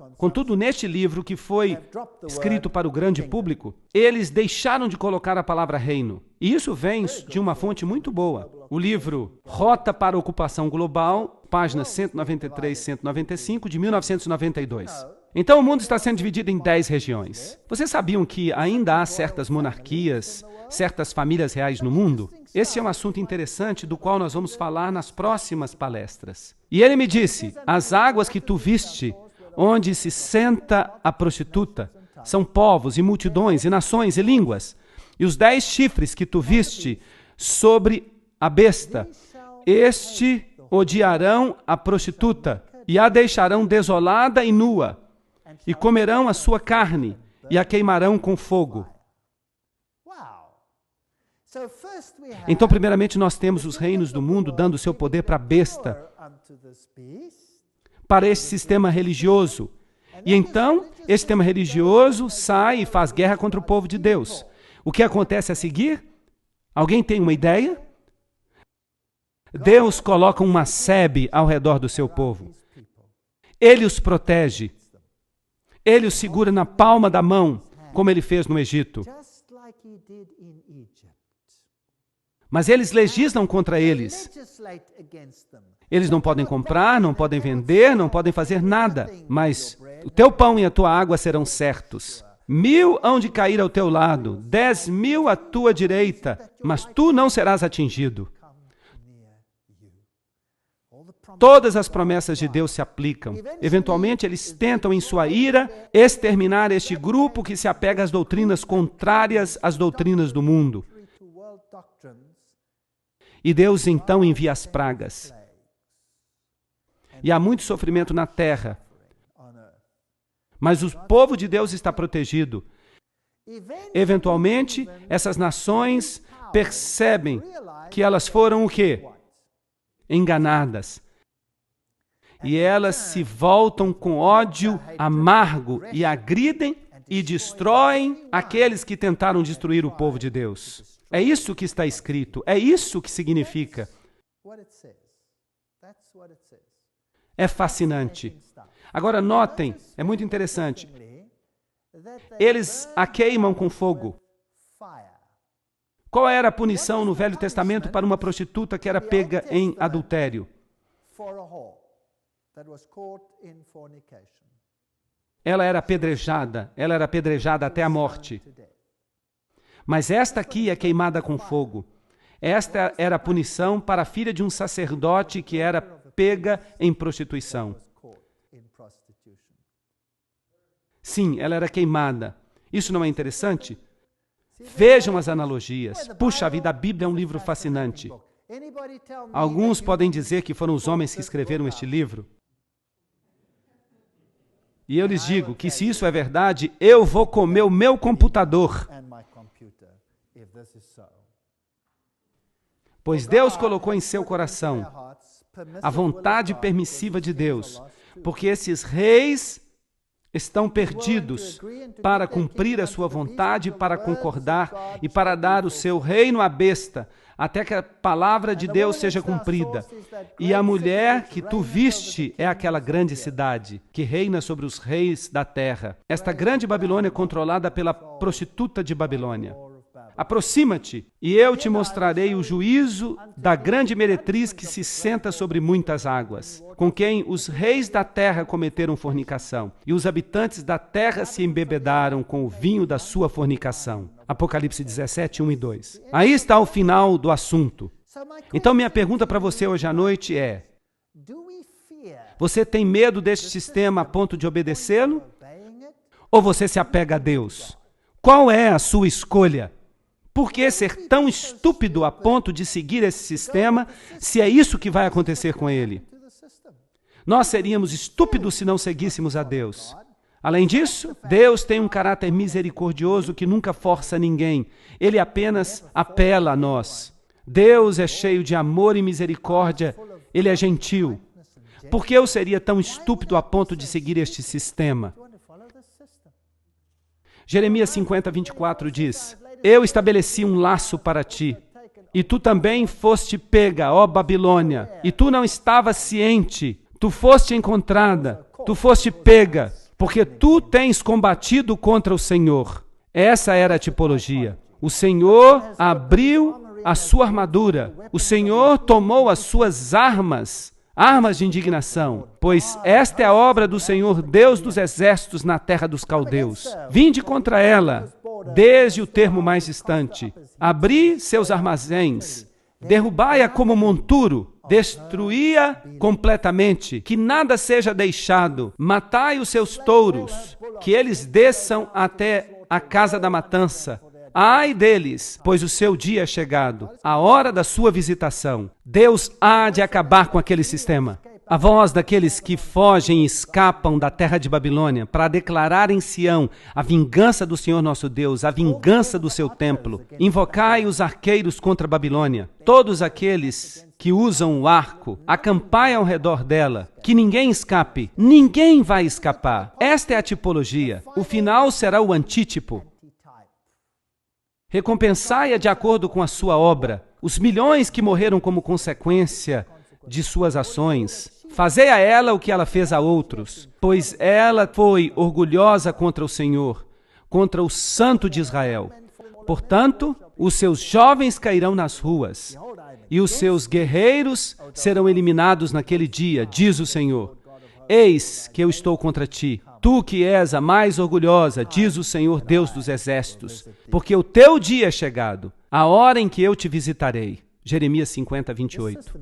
eles deixaram de colocar a palavra reino. E isso vem de uma fonte muito boa. O livro Rota para a Ocupação Global, páginas 193 e 195, de 1992. Então, o mundo está sendo dividido em 10 regiões. Vocês sabiam que ainda há certas monarquias, certas famílias reais no mundo? Esse é um assunto interessante do qual nós vamos falar nas próximas palestras. E ele me disse, as águas que tu viste, onde se senta a prostituta, são povos e multidões e nações e línguas. E os 10 chifres que tu viste sobre a besta, este odiarão a prostituta e a deixarão desolada e nua. E comerão a sua carne, e a queimarão com fogo. Então, primeiramente, nós temos os reinos do mundo dando seu poder para a besta, para esse sistema religioso. E então, esse sistema religioso sai e faz guerra contra o povo de Deus. O que acontece a seguir? Alguém tem uma ideia? Deus coloca uma sebe ao redor do seu povo. Ele os protege. Ele os segura na palma da mão, como ele fez no Egito. Mas eles legislam contra eles. Eles não podem comprar, não podem vender, não podem fazer nada. Mas O teu pão e a tua água serão certos. 1000 hão de cair ao teu lado, 10.000 à tua direita, mas tu não serás atingido. Todas as promessas de Deus se aplicam. Eventualmente, eles tentam, em sua ira, exterminar este grupo que se apega às doutrinas contrárias às doutrinas do mundo. E Deus, então, envia as pragas. E há muito sofrimento na terra. Mas o povo de Deus está protegido. Eventualmente, essas nações percebem que elas foram o quê? Enganadas. E elas se voltam com ódio amargo e agridem e destroem aqueles que tentaram destruir o povo de Deus. É isso que está escrito, é isso que significa. É fascinante. Agora notem, é muito interessante. Eles a queimam com fogo. Qual era a punição no Velho Testamento para uma prostituta que era pega em adultério? Ela era apedrejada até a morte. Mas esta aqui é queimada com fogo. Esta era a punição para a filha de um sacerdote que era pega em prostituição. Sim, ela era queimada. Isso não é interessante? Vejam as analogias. Puxa vida, a Bíblia é um livro fascinante. Alguns podem dizer que foram os homens que escreveram este livro. E eu lhes digo que se isso é verdade, eu vou comer o meu computador. Pois Deus colocou em seu coração a vontade permissiva de Deus, porque esses reis estão perdidos para cumprir a sua vontade, para concordar e para dar o seu reino à besta, até que a palavra de Deus seja cumprida. E a mulher que tu viste é aquela grande cidade que reina sobre os reis da terra. Esta grande Babilônia é controlada pela prostituta de Babilônia. Aproxima-te, e eu te mostrarei o juízo da grande meretriz que se senta sobre muitas águas, com quem os reis da terra cometeram fornicação, e os habitantes da terra se embebedaram com o vinho da sua fornicação. Apocalipse 17, 1 e 2. Aí está o final do assunto. Então minha pergunta para você hoje à noite é: você tem medo deste sistema a ponto de obedecê-lo? Ou você se apega a Deus? Qual é a sua escolha? Por que ser tão estúpido a ponto de seguir esse sistema, se é isso que vai acontecer com ele? Nós seríamos estúpidos se não seguíssemos a Deus. Além disso, Deus tem um caráter misericordioso que nunca força ninguém. Ele apenas apela a nós. Deus é cheio de amor e misericórdia. Ele é gentil. Por que eu seria tão estúpido a ponto de seguir este sistema? Jeremias 50, 24 diz: eu estabeleci um laço para ti, e tu também foste pega, ó Babilônia, e tu não estavas ciente, tu foste encontrada, tu foste pega, porque tu tens combatido contra o Senhor. Essa era a tipologia. O Senhor abriu a sua armadura, o Senhor tomou as suas armas de indignação, pois esta é a obra do Senhor Deus dos exércitos na terra dos caldeus. Vinde contra ela, desde o termo mais distante. Abri seus armazéns, derrubai-a como monturo, destruí-a completamente, que nada seja deixado. Matai os seus touros, que eles desçam até a casa da matança. Ai deles, pois o seu dia é chegado, a hora da sua visitação. Deus há de acabar com aquele sistema. A voz daqueles que fogem e escapam da terra de Babilônia para declarar em Sião a vingança do Senhor nosso Deus, a vingança do seu templo. Invocai os arqueiros contra a Babilônia. Todos aqueles que usam o arco, acampai ao redor dela, que ninguém escape. Ninguém vai escapar. Esta é a tipologia. O final será o antítipo. Recompensai-a de acordo com a sua obra. Os milhões que morreram como consequência de suas ações. Fazei a ela o que ela fez a outros, pois ela foi orgulhosa contra o Senhor, contra o Santo de Israel. Portanto, os seus jovens cairão nas ruas, e os seus guerreiros serão eliminados naquele dia, diz o Senhor. Eis que eu estou contra ti, Tu que és a mais orgulhosa, diz o Senhor Deus dos exércitos, porque o teu dia é chegado, a hora em que eu te visitarei. Jeremias 50, 28.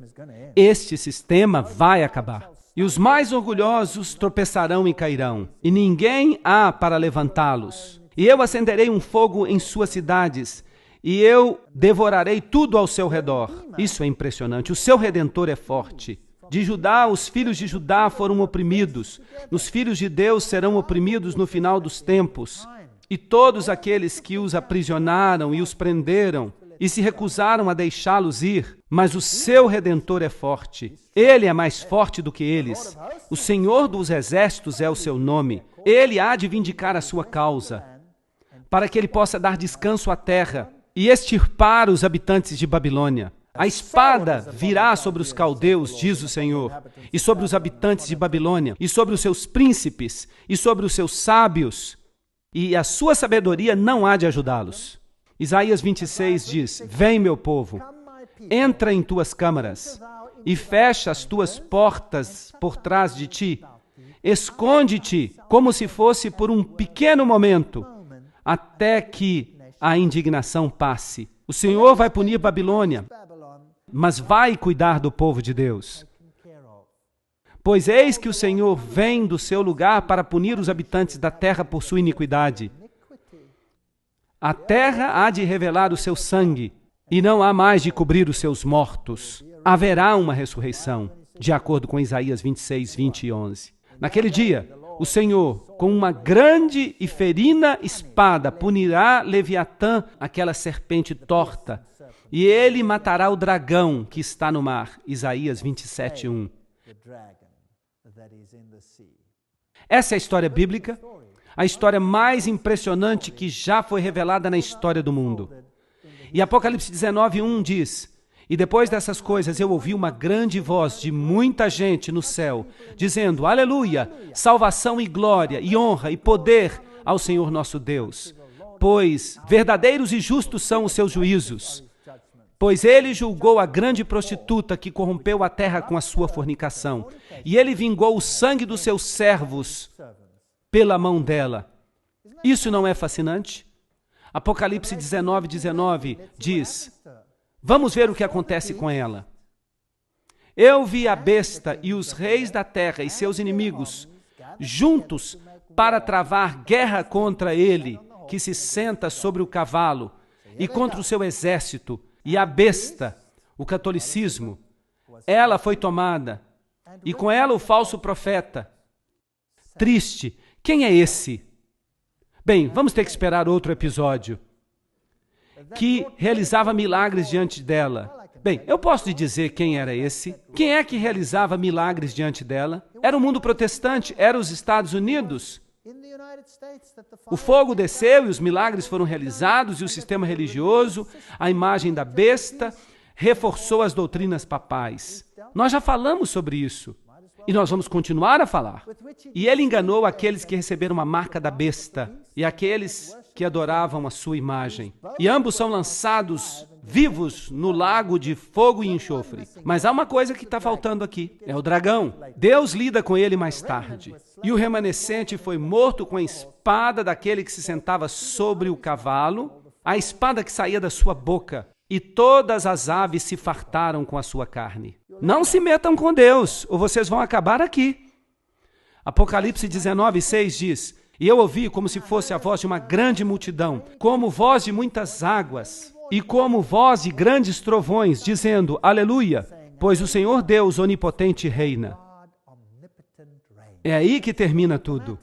Este sistema vai acabar. E os mais orgulhosos tropeçarão e cairão, e ninguém há para levantá-los. E eu acenderei um fogo em suas cidades, e eu devorarei tudo ao seu redor. Isso é impressionante. O seu Redentor é forte. De Judá, os filhos de Judá foram oprimidos. Os filhos de Deus serão oprimidos no final dos tempos. E todos aqueles que os aprisionaram e os prenderam e se recusaram a deixá-los ir, mas o seu Redentor é forte. Ele é mais forte do que eles. O Senhor dos exércitos é o seu nome. Ele há de vindicar a sua causa, para que ele possa dar descanso à terra e extirpar os habitantes de Babilônia. A espada virá sobre os caldeus, diz o Senhor, e sobre os habitantes de Babilônia, e sobre os seus príncipes, e sobre os seus sábios, e a sua sabedoria não há de ajudá-los. Isaías 26 diz: Vem, meu povo, entra em tuas câmaras, e fecha as tuas portas por trás de ti. Esconde-te, como se fosse por um pequeno momento, até que a indignação passe. O Senhor vai punir Babilônia, mas vai cuidar do povo de Deus. Pois eis que o Senhor vem do seu lugar para punir os habitantes da terra por sua iniquidade. A terra há de revelar o seu sangue, e não há mais de cobrir os seus mortos. Haverá uma ressurreição, de acordo com Isaías 26, 20 e 11. Naquele dia, o Senhor, com uma grande e ferina espada, punirá Leviatã, aquela serpente torta, e ele matará o dragão que está no mar. Isaías 27, 1. Essa é a história bíblica, a história mais impressionante que já foi revelada na história do mundo. E Apocalipse 19, 1 diz: E depois dessas coisas eu ouvi uma grande voz de muita gente no céu, dizendo: Aleluia, salvação e glória, e honra e poder ao Senhor nosso Deus, pois verdadeiros e justos são os seus juízos. Pois ele julgou a grande prostituta que corrompeu a terra com a sua fornicação, e ele vingou o sangue dos seus servos pela mão dela. Isso não é fascinante? Apocalipse 19, 19 diz: Vamos ver o que acontece com ela. Eu vi a besta e os reis da terra e seus inimigos juntos para travar guerra contra ele, que se senta sobre o cavalo, e contra o seu exército. E a besta, o catolicismo, ela foi tomada, e com ela o falso profeta. Triste. Quem é esse? Bem, vamos ter que esperar outro episódio, que realizava milagres diante dela. Bem, eu posso lhe dizer quem era esse. Quem é que realizava milagres diante dela? Era o mundo protestante, era os Estados Unidos. O fogo desceu e os milagres foram realizados, e o sistema religioso, a imagem da besta, reforçou as doutrinas papais. Nós já falamos sobre isso, e nós vamos continuar a falar. E ele enganou aqueles que receberam a marca da besta, e aqueles que adoravam a sua imagem. E ambos são lançados vivos no lago de fogo e enxofre. Mas há uma coisa que está faltando aqui, é o dragão. Deus lida com ele mais tarde. E o remanescente foi morto com a espada daquele que se sentava sobre o cavalo, a espada que saía da sua boca, e todas as aves se fartaram com a sua carne. Não se metam com Deus, ou vocês vão acabar aqui. Apocalipse 19, 6 diz: E eu ouvi como se fosse a voz de uma grande multidão, como voz de muitas águas, e como voz de grandes trovões, dizendo: Aleluia, pois o Senhor Deus onipotente reina. É aí que termina tudo.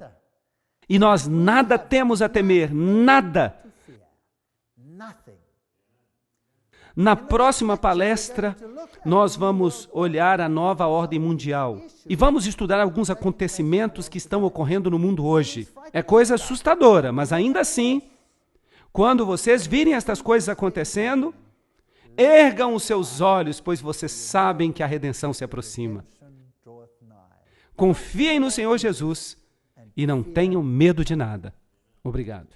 E nós nada temos a temer, nada. Na próxima palestra, nós vamos olhar a nova ordem mundial e vamos estudar alguns acontecimentos que estão ocorrendo no mundo hoje. É coisa assustadora, mas ainda assim, quando vocês virem estas coisas acontecendo, ergam os seus olhos, pois vocês sabem que a redenção se aproxima. Confiem no Senhor Jesus e não tenham medo de nada. Obrigado.